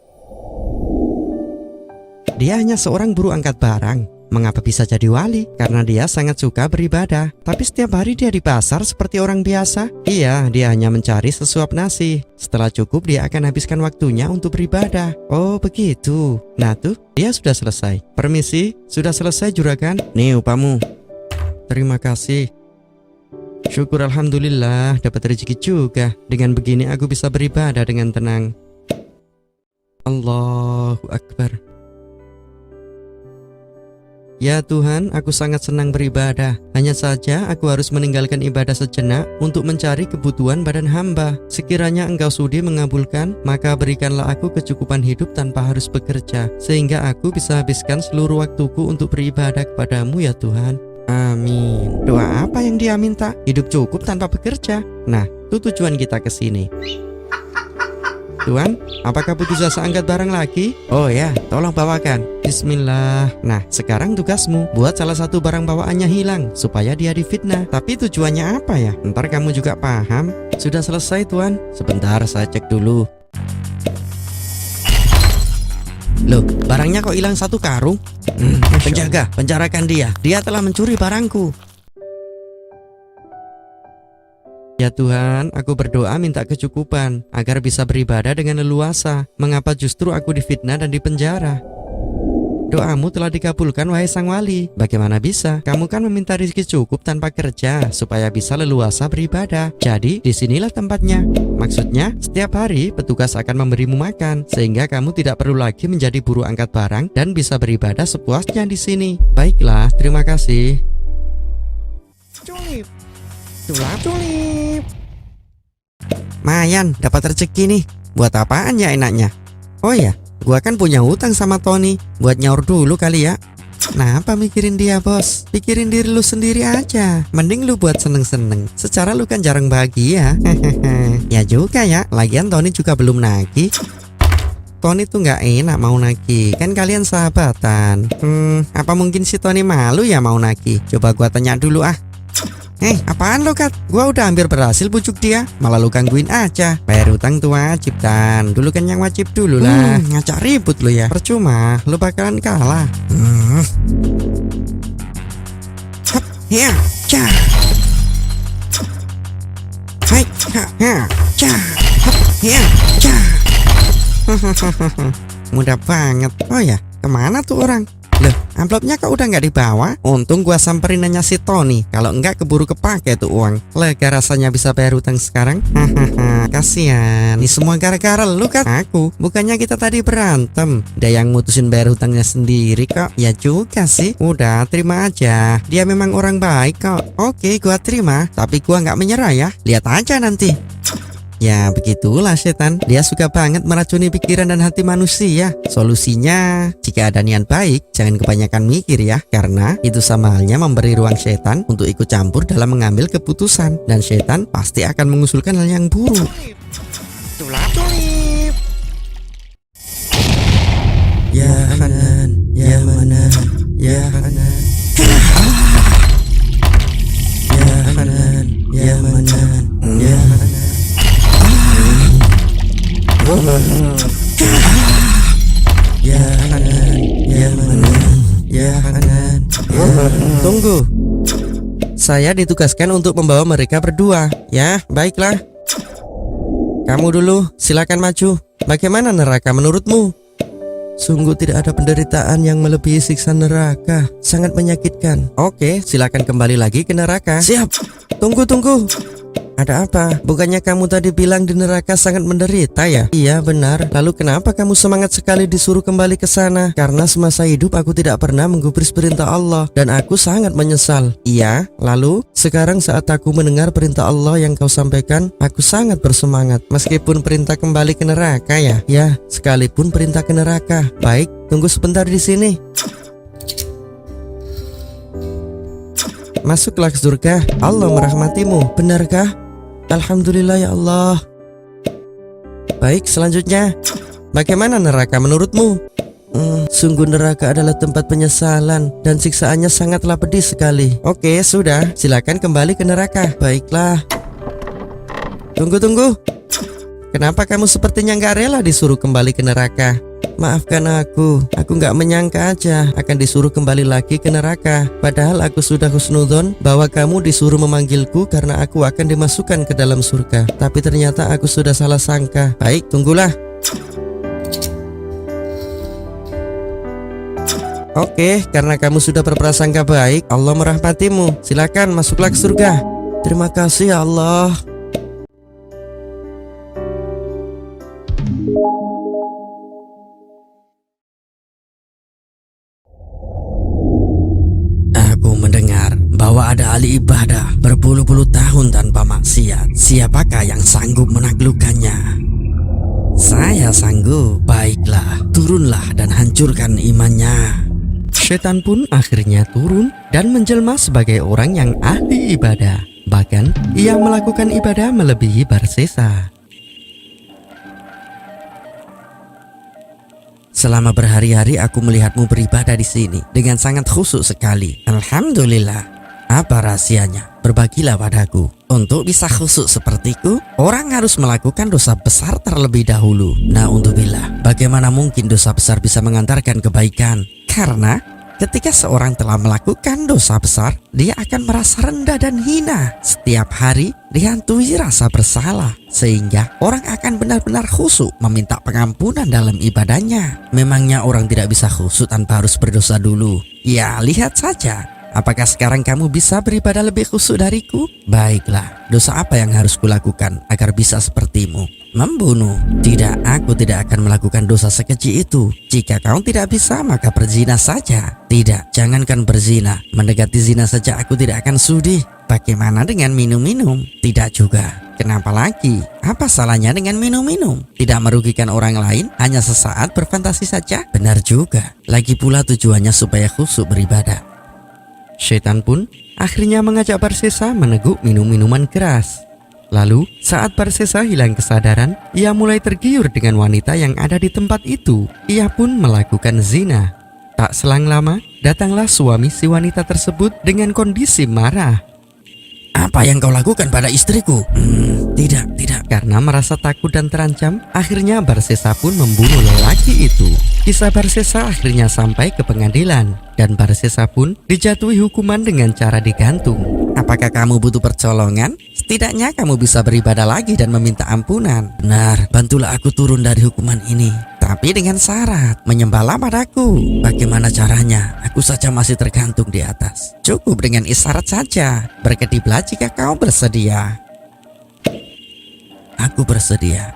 Dia hanya seorang buruh angkat barang. Mengapa bisa jadi wali? Karena dia sangat suka beribadah. Tapi setiap hari dia di pasar seperti orang biasa. Iya, dia hanya mencari sesuap nasi. Setelah cukup, dia akan habiskan waktunya untuk beribadah. Oh, begitu. Nah tuh, dia sudah selesai. Permisi, sudah selesai juragan. Nih upamu. Terima kasih. Syukur alhamdulillah dapat rezeki juga. Dengan begini aku bisa beribadah dengan tenang. Allahu Akbar. Ya Tuhan, aku sangat senang beribadah. Hanya saja aku harus meninggalkan ibadah sejenak untuk mencari kebutuhan badan hamba. Sekiranya Engkau sudi mengabulkan, maka berikanlah aku kecukupan hidup tanpa harus bekerja, sehingga aku bisa habiskan seluruh waktuku untuk beribadah kepadamu ya Tuhan. Amin. Doa apa yang dia minta? Hidup cukup tanpa bekerja. Nah, itu tujuan kita ke sini. Tuan, apakah butuh jasa angkat barang lagi? Oh ya, tolong bawakan. Bismillah. Nah, sekarang tugasmu buat salah satu barang bawaannya hilang supaya dia difitnah. Tapi tujuannya apa ya? Ntar kamu juga paham. Sudah selesai, Tuan. Sebentar, saya cek dulu. Loh, barangnya kok hilang satu karung? Penjaga, penjarakan dia. Dia telah mencuri barangku. Ya Tuhan, aku berdoa minta kecukupan agar bisa beribadah dengan leluasa. Mengapa justru aku difitnah dan dipenjara? Doamu telah dikabulkan wahai sang wali. Bagaimana bisa? Kamu kan meminta rezeki cukup tanpa kerja supaya bisa leluasa beribadah. Jadi disinilah tempatnya. Maksudnya setiap hari petugas akan memberimu makan sehingga kamu tidak perlu lagi menjadi buruh angkat barang dan bisa beribadah sepuasnya di sini. Baiklah, terima kasih. Culip. Mayan, dapat rezeki nih. Buat apaan ya enaknya? Oh ya, gua kan punya hutang sama Tony. Buat nyaur dulu kali ya. Kenapa mikirin dia bos? Pikirin diri lu sendiri aja. Mending lu buat seneng-seneng. Secara lu kan jarang bahagia. Ya juga ya. Lagian Tony juga belum nagih. Tony tuh nggak enak mau nagih. Kan kalian sahabatan. Apa mungkin si Tony malu ya mau nagih? Coba gua tanya dulu ah. Apaan lo Kat? Gua udah hampir berhasil bujuk dia, malah lu gangguin aja. Bayar utang tuh wajib Tan. Dulu kan yang wajib dulu lah. Ngacak ribut lo ya. Percuma, lu bakalan kalah. Hap, ya, ca. Hai, ha, ha, ca. Hap, ya, ca. Mudah banget. Oh ya, kemana tuh orang? Loh, amplopnya kok udah nggak dibawa? Untung gua samperin nanya si Tony. Kalau enggak keburu kepake tuh uang. Lega rasanya bisa bayar utang sekarang. Hahaha, kasihan. Ini semua gara-gara lu kan? Aku. Bukannya kita tadi berantem. Dia yang mutusin bayar hutangnya sendiri kok. Ya juga sih. Udah, terima aja. Dia memang orang baik kok. Oke, gua terima. Tapi gua nggak menyerah ya. Lihat aja nanti. Ya begitulah setan. Dia suka banget meracuni pikiran dan hati manusia. Solusinya, jika ada niat baik, jangan kebanyakan mikir ya. Karena itu sama halnya memberi ruang setan untuk ikut campur dalam mengambil keputusan. Dan setan pasti akan mengusulkan hal yang buruk. Culip. Ya Hanan, ya Manan, ya Hanan. Ya Hanan, ya Manan, ya Hanan. Ya Hanan, ya Manan, ya Hanan. Tunggu. Saya ditugaskan untuk membawa mereka berdua. Ya, baiklah. Kamu dulu, silakan maju. Bagaimana neraka menurutmu? Sungguh tidak ada penderitaan yang melebihi siksa neraka. Sangat menyakitkan. Oke, silakan kembali lagi ke neraka. Siap. Tunggu. Ada apa? Bukannya kamu tadi bilang di neraka sangat menderita ya? Iya benar. Lalu kenapa kamu semangat sekali disuruh kembali ke sana? Karena semasa hidup aku tidak pernah menggubris perintah Allah dan aku sangat menyesal. Iya, lalu sekarang saat aku mendengar perintah Allah yang kau sampaikan, aku sangat bersemangat. Meskipun perintah kembali ke neraka ya? Ya, sekalipun perintah ke neraka. Baik, tunggu sebentar di sini. Masuklah ke surga, Allah merahmatimu. Benarkah? Alhamdulillah ya Allah. Baik, selanjutnya, bagaimana neraka menurutmu? Sungguh neraka adalah tempat penyesalan dan siksaannya sangatlah pedih sekali. Oke, sudah, silakan kembali ke neraka. Baiklah. Tunggu. Kenapa kamu sepertinya nggak rela disuruh kembali ke neraka? Maafkan aku nggak menyangka aja akan disuruh kembali lagi ke neraka. Padahal aku sudah husnudzon bahwa kamu disuruh memanggilku karena aku akan dimasukkan ke dalam surga. Tapi ternyata aku sudah salah sangka. Baik, tunggulah. Oke, karena kamu sudah berprasangka baik, Allah merahmatimu. Silakan masuklah ke surga. Terima kasih ya Allah. Bahwa ada ahli ibadah berpuluh-puluh tahun tanpa maksiat. Siapakah yang sanggup menaklukkannya? Saya sanggup. Baiklah, turunlah dan hancurkan imannya. Setan pun akhirnya turun dan menjelma sebagai orang yang ahli ibadah. Bahkan ia melakukan ibadah melebihi Barsesa. Selama berhari-hari aku melihatmu beribadah di sini dengan sangat khusyuk sekali. Alhamdulillah. Apa rahasianya? Berbagilah padaku. Untuk bisa khusyuk sepertiku, orang harus melakukan dosa besar terlebih dahulu. Na'udzubillah, bagaimana mungkin dosa besar bisa mengantarkan kebaikan? Karena ketika seorang telah melakukan dosa besar, dia akan merasa rendah dan hina. Setiap hari dihantui rasa bersalah, sehingga orang akan benar-benar khusyuk meminta pengampunan dalam ibadahnya. Memangnya orang tidak bisa khusyuk tanpa harus berdosa dulu? Ya, lihat saja. Apakah sekarang kamu bisa beribadah lebih khusyuk dariku? Baiklah, dosa apa yang harus kulakukan agar bisa sepertimu? Membunuh? Tidak, aku tidak akan melakukan dosa sekeji itu. Jika kau tidak bisa, maka berzina saja. Tidak, jangankan berzina, mendekati zina saja aku tidak akan sudi. Bagaimana dengan minum-minum? Tidak juga. Kenapa lagi? Apa salahnya dengan minum-minum? Tidak merugikan orang lain, hanya sesaat berfantasi saja? Benar juga. Lagi pula tujuannya supaya khusyuk beribadah. Setan pun akhirnya mengajak Barsesa meneguk minum minuman keras. Lalu saat Barsesa hilang kesadaran, ia mulai tergiur dengan wanita yang ada di tempat itu. Ia pun melakukan zina. Tak selang lama, datanglah suami si wanita tersebut dengan kondisi marah. Apa yang kau lakukan pada istriku? Tidak. Karena merasa takut dan terancam, akhirnya Barsesa pun membunuh lelaki itu. Kisah Barsesa akhirnya sampai ke pengadilan, dan Barsesa pun dijatuhi hukuman dengan cara digantung. Apakah kamu butuh pertolongan? Setidaknya kamu bisa beribadah lagi dan meminta ampunan. Benar, bantulah aku turun dari hukuman ini. Tapi dengan syarat, menyembahlah padaku. Bagaimana caranya? Aku saja masih tergantung di atas. Cukup dengan isyarat saja. Berkediplah jika kau bersedia. Aku bersedia.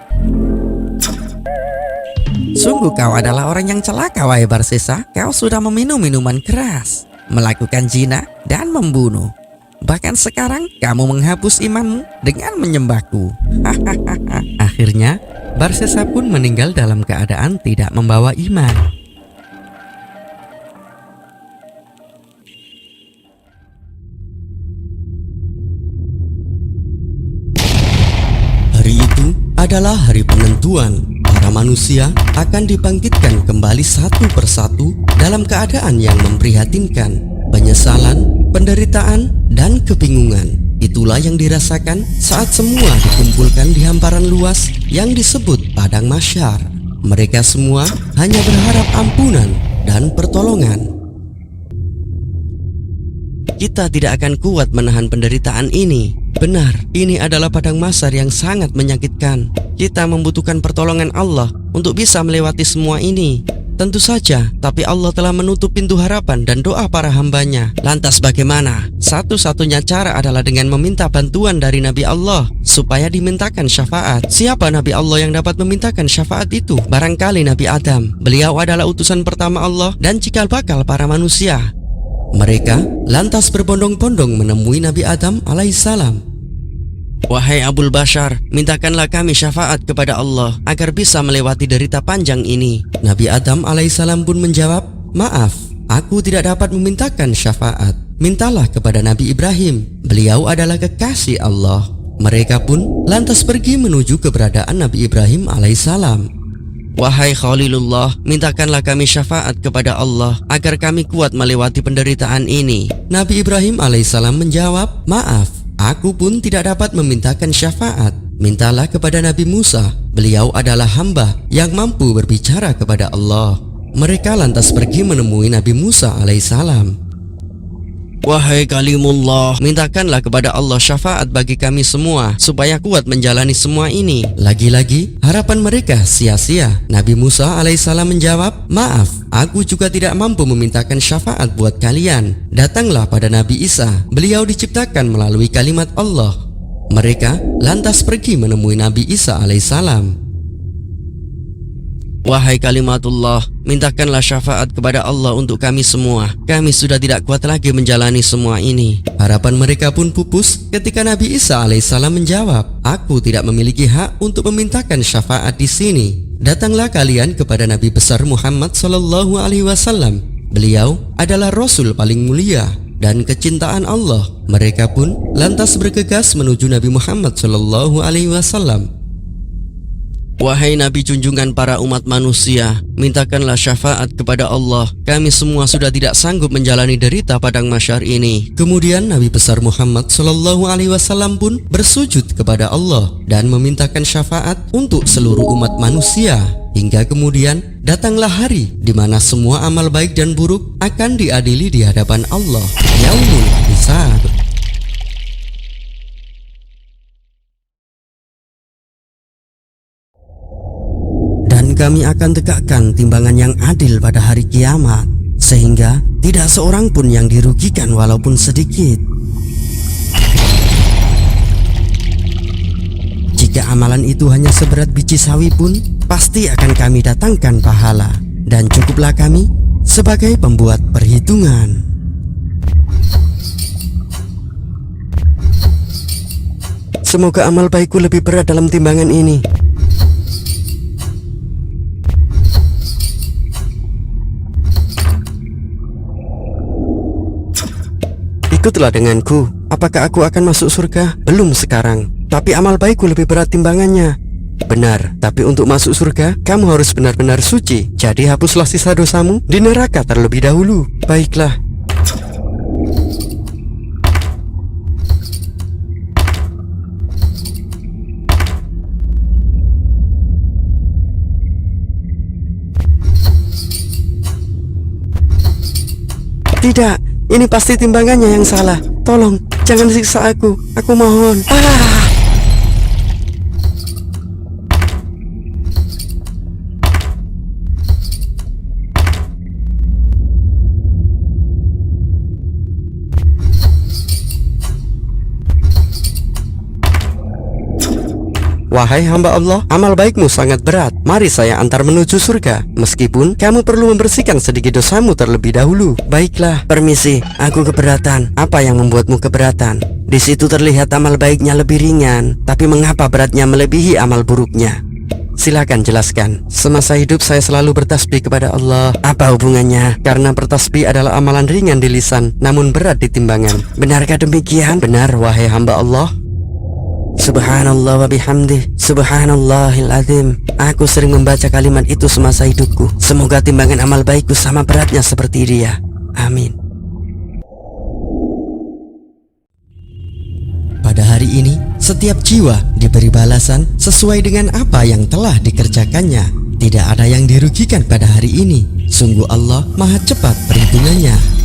Sungguh kau adalah orang yang celaka, wahai Barsesa. Kau sudah meminum minuman keras, melakukan zina, dan membunuh. Bahkan sekarang kamu menghapus imanmu dengan menyembahku. Akhirnya Barsesa pun meninggal dalam keadaan tidak membawa iman. Hari itu adalah hari penentuan. Para manusia akan dibangkitkan kembali satu persatu dalam keadaan yang memprihatinkan. Penyesalan, penderitaan, dan kebingungan. Itulah yang dirasakan saat semua dikumpulkan di hamparan luas yang disebut Padang Mahsyar. Mereka semua hanya berharap ampunan dan pertolongan. Kita tidak akan kuat menahan penderitaan ini. Benar, ini adalah padang mahsyar yang sangat menyakitkan. Kita membutuhkan pertolongan Allah untuk bisa melewati semua ini. Tentu saja, tapi Allah telah menutup pintu harapan dan doa para hambanya. Lantas bagaimana? Satu-satunya cara adalah dengan meminta bantuan dari Nabi Allah supaya dimintakan syafaat. Siapa Nabi Allah yang dapat memintakan syafaat itu? Barangkali Nabi Adam. Beliau adalah utusan pertama Allah dan cikal bakal para manusia. Mereka lantas berbondong-bondong menemui Nabi Adam alaihissalam. Wahai Abul Bashar, mintakanlah kami syafaat kepada Allah agar bisa melewati derita panjang ini. Nabi Adam alaihissalam pun menjawab, maaf, aku tidak dapat memintakan syafaat. Mintalah kepada Nabi Ibrahim, beliau adalah kekasih Allah. Mereka pun lantas pergi menuju keberadaan Nabi Ibrahim alaihissalam. Wahai Khalilullah, mintakanlah kami syafaat kepada Allah agar kami kuat melewati penderitaan ini. Nabi Ibrahim alaihissalam menjawab, maaf, aku pun tidak dapat memintakan syafaat. Mintalah kepada Nabi Musa, beliau adalah hamba yang mampu berbicara kepada Allah. Mereka lantas pergi menemui Nabi Musa alaihissalam. Wahai kalimullah, mintakanlah kepada Allah syafaat bagi kami semua supaya kuat menjalani semua ini. Lagi-lagi harapan mereka sia-sia. Nabi Musa alaihissalam menjawab, maaf, aku juga tidak mampu memintakan syafaat buat kalian. Datanglah pada Nabi Isa, beliau diciptakan melalui kalimat Allah. Mereka lantas pergi menemui Nabi Isa alaihissalam. Wahai kalimatullah, mintakanlah syafaat kepada Allah untuk kami semua. Kami sudah tidak kuat lagi menjalani semua ini. Harapan mereka pun pupus ketika Nabi Isa alaihissalam menjawab, aku tidak memiliki hak untuk memintakan syafaat di sini. Datanglah kalian kepada Nabi besar Muhammad sallallahu alaihi wasallam. Beliau adalah Rasul paling mulia dan kecintaan Allah. Mereka pun lantas bergegas menuju Nabi Muhammad sallallahu alaihi wasallam. Wahai Nabi junjungan para umat manusia, mintakanlah syafaat kepada Allah. Kami semua sudah tidak sanggup menjalani derita padang mahsyar ini. Kemudian Nabi besar Muhammad sallallahu alaihi wasallam pun bersujud kepada Allah dan memintakan syafaat untuk seluruh umat manusia. Hingga kemudian datanglah hari di mana semua amal baik dan buruk akan diadili di hadapan Allah. Yaumul Hisab. Kami akan tegakkan timbangan yang adil pada hari kiamat, sehingga tidak seorang pun yang dirugikan walaupun sedikit. Jika amalan itu hanya seberat biji sawi pun, pasti akan kami datangkan pahala, dan cukuplah kami sebagai pembuat perhitungan. Semoga amal baikku lebih berat dalam timbangan ini. Ikutlah denganku. Apakah aku akan masuk surga? Belum sekarang. Tapi amal baikku lebih berat timbangannya. Benar, tapi untuk masuk surga, kamu harus benar-benar suci. Jadi hapuslah sisa dosamu di neraka terlebih dahulu. Baiklah. Tidak. Ini pasti timbangannya yang salah. Tolong, jangan siksa aku. Aku mohon. Wahai hamba Allah, amal baikmu sangat berat. Mari saya antar menuju surga. Meskipun kamu perlu membersihkan sedikit dosamu terlebih dahulu. Baiklah, permisi, aku keberatan. Apa yang membuatmu keberatan? Di situ terlihat amal baiknya lebih ringan, tapi mengapa beratnya melebihi amal buruknya? Silakan jelaskan. Semasa hidup saya selalu bertasbih kepada Allah. Apa hubungannya? Karena bertasbih adalah amalan ringan di lisan, namun berat di timbangan. Benarkah demikian? Benar, wahai hamba Allah. Subhanallah wa bihamdih, subhanallahil azim. Aku sering membaca kalimat itu semasa hidupku. Semoga timbangan amal baikku sama beratnya seperti dia. Amin. Pada hari ini, setiap jiwa diberi balasan sesuai dengan apa yang telah dikerjakannya. Tidak ada yang dirugikan pada hari ini. Sungguh Allah maha cepat perhitungannya.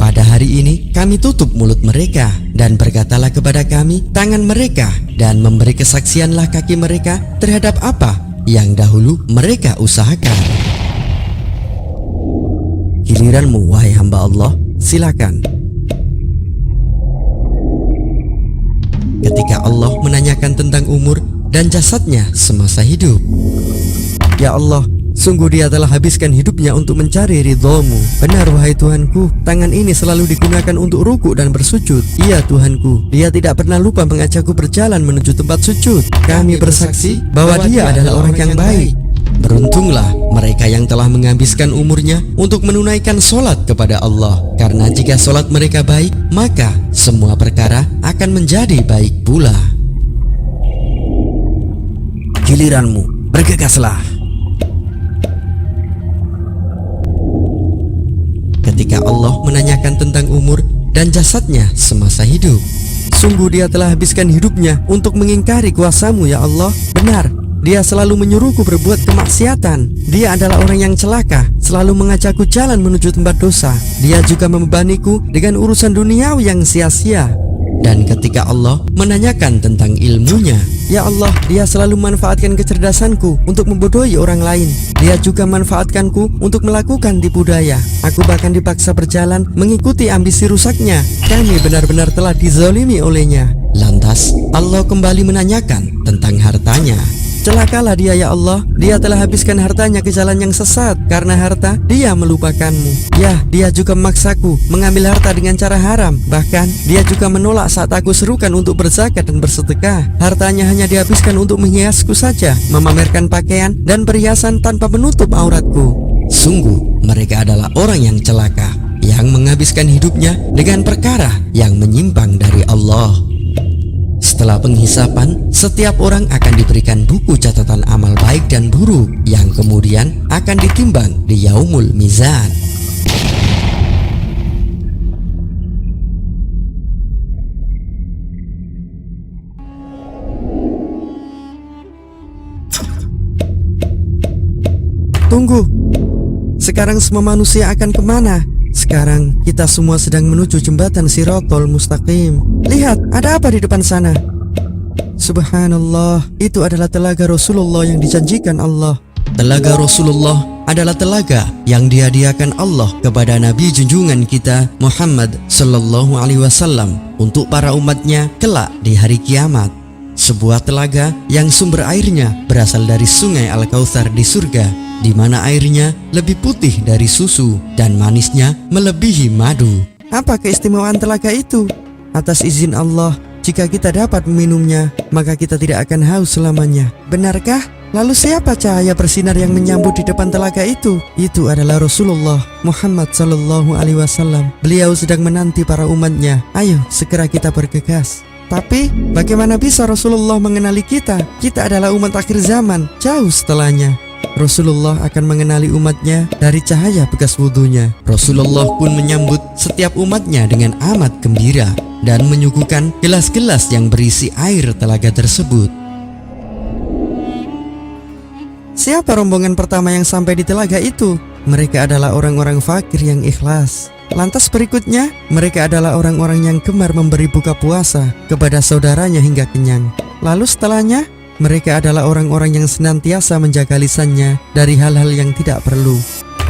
Pada hari ini kami tutup mulut mereka dan berkatalah kepada kami tangan mereka, dan memberi kesaksianlah kaki mereka terhadap apa yang dahulu mereka usahakan. Giliranmu wahai hamba Allah, silakan. Ketika Allah menanyakan tentang umur dan jasadnya semasa hidup. Ya Allah, sungguh dia telah habiskan hidupnya untuk mencari ridho-Mu. Benar wahai Tuhanku, tangan ini selalu digunakan untuk ruku dan bersujud. Iya Tuhanku, dia tidak pernah lupa mengajakku berjalan menuju tempat sujud. Kami bersaksi bahwa dia adalah orang yang baik. Beruntunglah mereka yang telah menghabiskan umurnya untuk menunaikan sholat kepada Allah. Karena jika sholat mereka baik, maka semua perkara akan menjadi baik pula. Giliranmu, bergegaslah. Ketika Allah menanyakan tentang umur dan jasadnya semasa hidup. Sungguh dia telah habiskan hidupnya untuk mengingkari kuasa-Mu ya Allah. Benar, dia selalu menyuruhku berbuat kemaksiatan. Dia adalah orang yang celaka, selalu mengajakku jalan menuju tempat dosa. Dia juga membebaniku dengan urusan duniawi yang sia-sia. Dan ketika Allah menanyakan tentang ilmunya, ya Allah, dia selalu memanfaatkan kecerdasanku untuk membodohi orang lain. Dia juga memanfaatkanku untuk melakukan tipu daya. Aku bahkan dipaksa berjalan mengikuti ambisi rusaknya. Kami benar-benar telah dizalimi olehnya. Lantas Allah kembali menanyakan tentang hartanya. Celakalah dia ya Allah, dia telah habiskan hartanya ke jalan yang sesat. Karena harta, dia melupakan-Mu. Ya, dia juga memaksaku mengambil harta dengan cara haram. Bahkan, dia juga menolak saat aku serukan untuk berzakat dan bersedekah. Hartanya hanya dihabiskan untuk menghiasku saja, memamerkan pakaian dan perhiasan tanpa menutup auratku. Sungguh, mereka adalah orang yang celaka, yang menghabiskan hidupnya dengan perkara yang menyimpang dari Allah. Setelah penghisapan, setiap orang akan diberikan buku catatan amal baik dan buruk yang kemudian akan ditimbang di Yaumul Mizan. Tunggu, sekarang semua manusia akan kemana? Sekarang kita semua sedang menuju jembatan Shirathul Mustaqim. Lihat, ada apa di depan sana? Subhanallah, itu adalah telaga Rasulullah yang dijanjikan Allah. Telaga Rasulullah adalah telaga yang dihadiahkan Allah kepada Nabi junjungan kita Muhammad sallallahu alaihi wasallam untuk para umatnya kelak di hari kiamat. Sebuah telaga yang sumber airnya berasal dari sungai Al-Kautsar di surga, di mana airnya lebih putih dari susu dan manisnya melebihi madu. Apa keistimewaan telaga itu? Atas izin Allah, jika kita dapat meminumnya, maka kita tidak akan haus selamanya. Benarkah? Lalu siapa cahaya bersinar yang menyambut di depan telaga itu? Itu adalah Rasulullah Muhammad sallallahu alaihi wasallam. Beliau sedang menanti para umatnya. Ayo, segera kita bergegas. Tapi, bagaimana bisa Rasulullah mengenali kita? Kita adalah umat akhir zaman, jauh setelahnya. Rasulullah akan mengenali umatnya dari cahaya bekas wudunya. Rasulullah pun menyambut setiap umatnya dengan amat gembira dan menyuguhkan gelas-gelas yang berisi air telaga tersebut. Siapa rombongan pertama yang sampai di telaga itu? Mereka adalah orang-orang fakir yang ikhlas. Lantas berikutnya, mereka adalah orang-orang yang gemar memberi buka puasa kepada saudaranya hingga kenyang. Lalu setelahnya, mereka adalah orang-orang yang senantiasa menjaga lisannya dari hal-hal yang tidak perlu.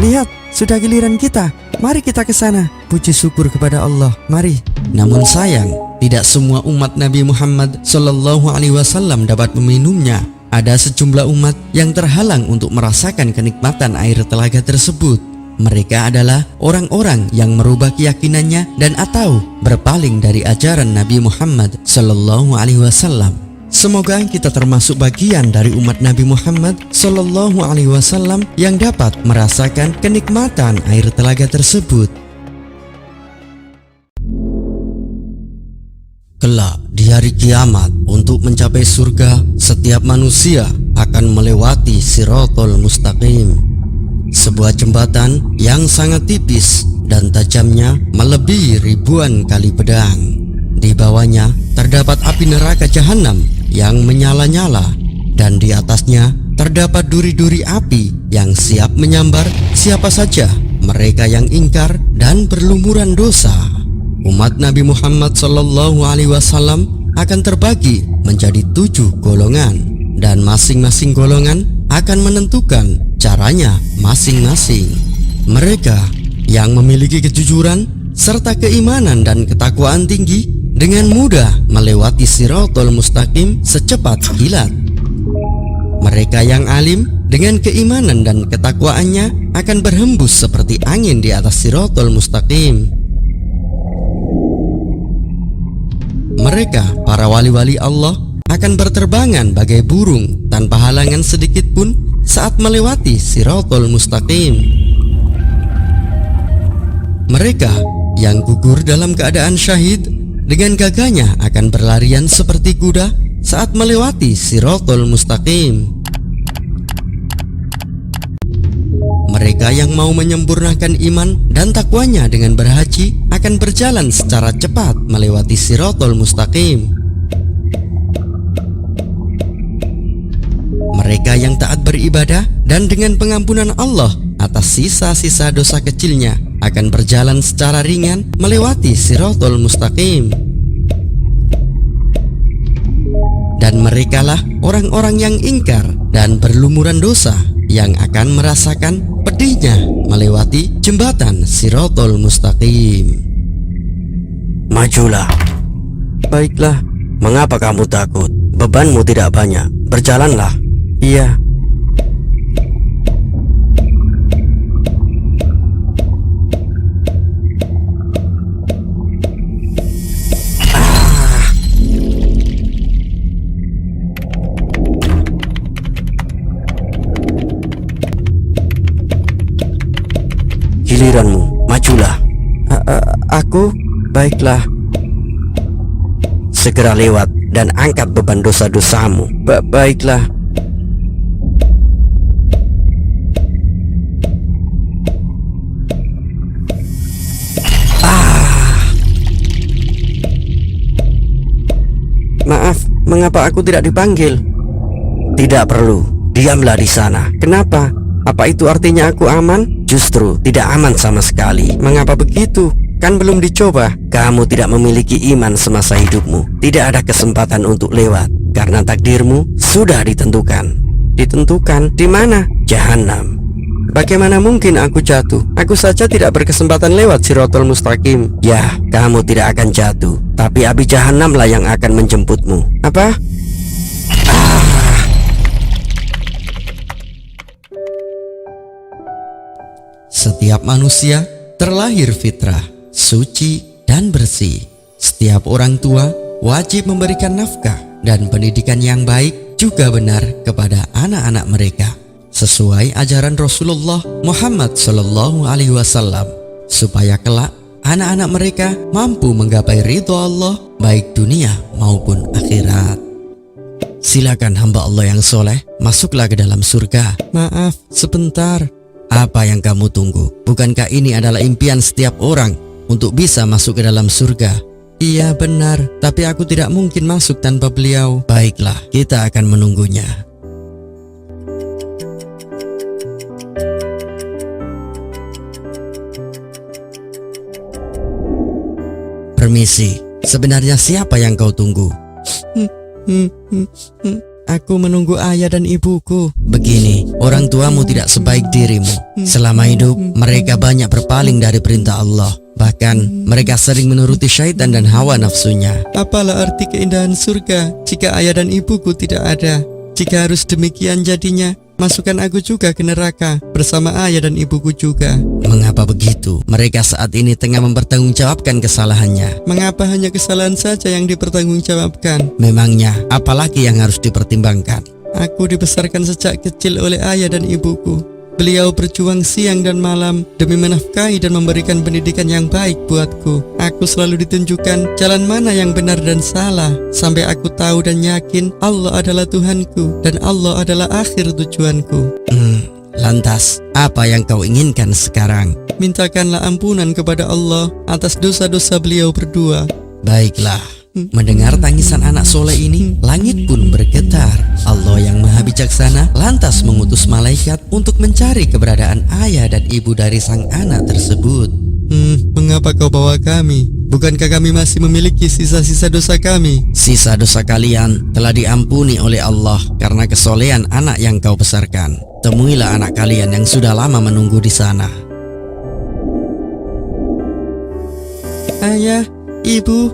Lihat, sudah giliran kita. Mari kita ke sana. Puji syukur kepada Allah. Mari. Namun sayang, tidak semua umat Nabi Muhammad sallallahu alaihi wasallam dapat meminumnya. Ada sejumlah umat yang terhalang untuk merasakan kenikmatan air telaga tersebut. Mereka adalah orang-orang yang merubah keyakinannya dan atau berpaling dari ajaran Nabi Muhammad sallallahu alaihi wasallam. Semoga kita termasuk bagian dari umat Nabi Muhammad sallallahu alaihi wasallam yang dapat merasakan kenikmatan air telaga tersebut. Kelak di hari kiamat, untuk mencapai surga, setiap manusia akan melewati Shirathul Mustaqim, sebuah jembatan yang sangat tipis dan tajamnya melebihi ribuan kali pedang. Di bawahnya terdapat api neraka jahanam yang menyala-nyala, dan di atasnya terdapat duri-duri api yang siap menyambar siapa saja mereka yang ingkar dan berlumuran dosa. Umat Nabi Muhammad sallallahu alaihi wasallam akan terbagi menjadi 7 golongan, dan masing-masing golongan akan menentukan caranya masing-masing. Mereka yang memiliki kejujuran serta keimanan dan ketakwaan tinggi dengan mudah melewati Shiratal Mustaqim secepat kilat. Mereka yang alim dengan keimanan dan ketakwaannya akan berhembus seperti angin di atas Shiratal Mustaqim. Mereka, para wali-wali Allah, akan berterbangan bagai burung tanpa halangan sedikit pun saat melewati Shiratal Mustaqim. Mereka yang gugur dalam keadaan syahid dengan gagahnya akan berlarian seperti kuda saat melewati Shiratal Mustaqim. Mereka yang mau menyempurnakan iman dan takwanya dengan berhaji akan berjalan secara cepat melewati Shiratal Mustaqim. Mereka yang taat beribadah dan dengan pengampunan Allah atas sisa-sisa dosa kecilnya akan berjalan secara ringan melewati Shiratal Mustaqim. Dan merekalah orang-orang yang ingkar dan berlumuran dosa yang akan merasakan pedihnya melewati jembatan Shiratal Mustaqim. Majulah. Baiklah. Mengapa kamu takut? Bebanmu tidak banyak. Berjalanlah. Iya. Giliranmu, majulah. Aku? Baiklah. Segera lewat dan angkat beban dosa-dosamu. Baiklah. Maaf, mengapa aku tidak dipanggil? Tidak perlu, diamlah di sana. Kenapa? Apa itu artinya aku aman? Justru tidak aman sama sekali. Mengapa begitu? Kan belum dicoba. Kamu tidak memiliki iman semasa hidupmu. Tidak ada kesempatan untuk lewat karena takdirmu sudah ditentukan. Ditentukan? Di mana? Jahanam. Bagaimana mungkin aku jatuh? Aku saja tidak berkesempatan lewat Shiratal Mustaqim. Ya, kamu tidak akan jatuh, tapi api Jahanamlah yang akan menjemputmu. Apa? Setiap manusia terlahir fitrah, suci dan bersih. Setiap orang tua wajib memberikan nafkah dan pendidikan yang baik juga benar kepada anak-anak mereka sesuai ajaran Rasulullah Muhammad SAW, supaya kelak anak-anak mereka mampu menggapai ridho Allah baik dunia maupun akhirat. Silakan hamba Allah yang soleh, masuklah ke dalam surga. Maaf, sebentar. Apa yang kamu tunggu? Bukankah ini adalah impian setiap orang untuk bisa masuk ke dalam surga? Iya benar, tapi aku tidak mungkin masuk tanpa beliau. Baiklah, kita akan menunggunya. Permisi, sebenarnya siapa yang kau tunggu? Aku menunggu ayah dan ibuku. Begini, orang tuamu tidak sebaik dirimu. Selama hidup, mereka banyak berpaling dari perintah Allah. Bahkan, mereka sering menuruti syaitan dan hawa nafsunya. Apalah arti keindahan surga jika ayah dan ibuku tidak ada? Jika harus demikian jadinya, masukkan aku juga ke neraka bersama ayah dan ibuku juga. Mengapa begitu? Mereka saat ini tengah mempertanggungjawabkan kesalahannya. Mengapa hanya kesalahan saja yang dipertanggungjawabkan? Memangnya, apalagi yang harus dipertimbangkan? Aku dibesarkan sejak kecil oleh ayah dan ibuku. Beliau berjuang siang dan malam demi menafkahi dan memberikan pendidikan yang baik buatku. Aku selalu ditunjukkan jalan mana yang benar dan salah, sampai aku tahu dan yakin Allah adalah Tuhanku dan Allah adalah akhir tujuanku. Lantas, apa yang kau inginkan sekarang? Mintakanlah ampunan kepada Allah atas dosa-dosa beliau berdua. Baiklah, mendengar tangisan anak soleh ini, langit pun bergetar. Allah yang maha bijaksana lantas mengutus malaikat untuk mencari keberadaan ayah dan ibu dari sang anak tersebut. Mengapa kau bawa kami? Bukankah kami masih memiliki sisa-sisa dosa kami? Sisa dosa kalian telah diampuni oleh Allah karena kesolehan anak yang kau besarkan. Temuilah anak kalian yang sudah lama menunggu di sana. Ayah, ibu,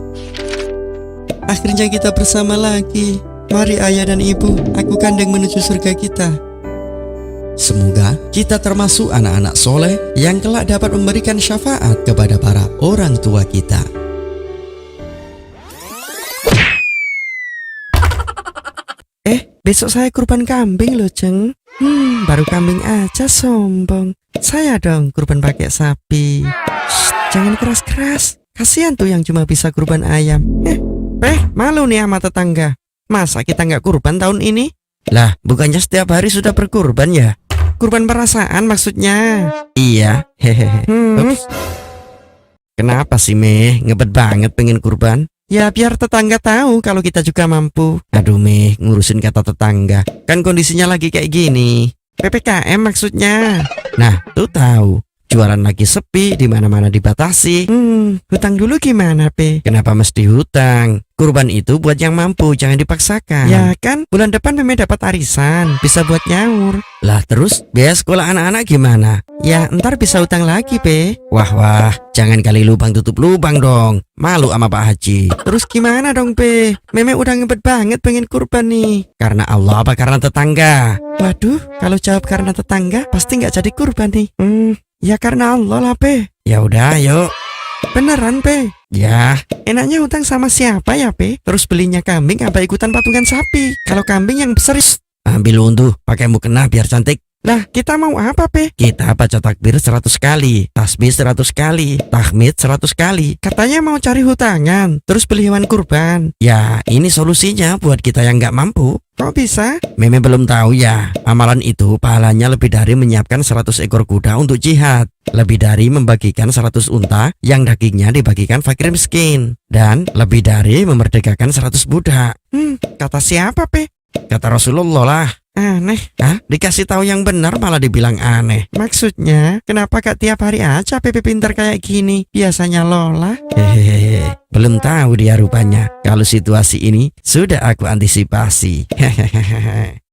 akhirnya kita bersama lagi. Mari ayah dan ibu, aku kandeng menuju surga kita. Semoga kita termasuk anak-anak soleh yang kelak dapat memberikan syafaat kepada para orang tua kita. Besok saya kurban kambing loh, Ceng. Baru kambing aja sombong. Saya dong kurban pakai sapi. Shh, jangan keras-keras. Kasihan tuh yang cuma bisa kurban ayam. Malu nih sama tetangga. Masa kita nggak kurban tahun ini? Lah, bukannya setiap hari sudah berkurban ya? Kurban perasaan maksudnya. Iya, hehehe. Ups. Kenapa sih, Meh? Ngebet banget pengen kurban? Ya biar tetangga tahu kalau kita juga mampu. Aduh, Meh, ngurusin kata tetangga. Kan kondisinya lagi kayak gini. PPKM maksudnya. Nah, tuh tahu. Jualan lagi sepi, di mana-mana dibatasi. Hutang dulu gimana, Pe? Kenapa mesti hutang? Kurban itu buat yang mampu, jangan dipaksakan. Ya kan, bulan depan Meme dapat arisan, bisa buat nyaur. Lah terus, biaya sekolah anak-anak gimana? Ya ntar bisa hutang lagi, Pe. Wah, jangan kali lubang tutup lubang dong. Malu sama Pak Haji. Terus gimana dong, Pe? Meme udah ngebet banget pengen kurban nih. Karena Allah apa karena tetangga? Waduh, kalau jawab karena tetangga, pasti nggak jadi kurban nih. Ya karena Allah lah, Pe. Ya udah, yuk. Beneran, Pe? Ya, enaknya hutang sama siapa ya, Pe? Terus belinya kambing apa ikutan patungan sapi? Kalau kambing yang besar ambil untuh, pakai mukena biar cantik. Lah, kita mau apa, Pe? Kita baca takbir 100 kali, tasbih 100 kali, tahmid 100 kali. Katanya mau cari hutangan, terus beli hewan kurban. Ya, ini solusinya buat kita yang nggak mampu. Kok bisa? Meme belum tahu ya. Amalan itu pahalanya lebih dari menyiapkan 100 ekor kuda untuk jihad. Lebih dari membagikan 100 unta yang dagingnya dibagikan fakir miskin. Dan lebih dari memerdekakan 100 budak. Kata siapa, Pe? Kata Rasulullah lah. Aneh. Dikasih tahu yang benar malah dibilang aneh. Maksudnya, kenapa gak tiap hari aja Pepe pintar kayak gini? Biasanya Lola. Hehehe. Belum tahu dia rupanya. Kalau situasi ini sudah aku antisipasi. Hehehe.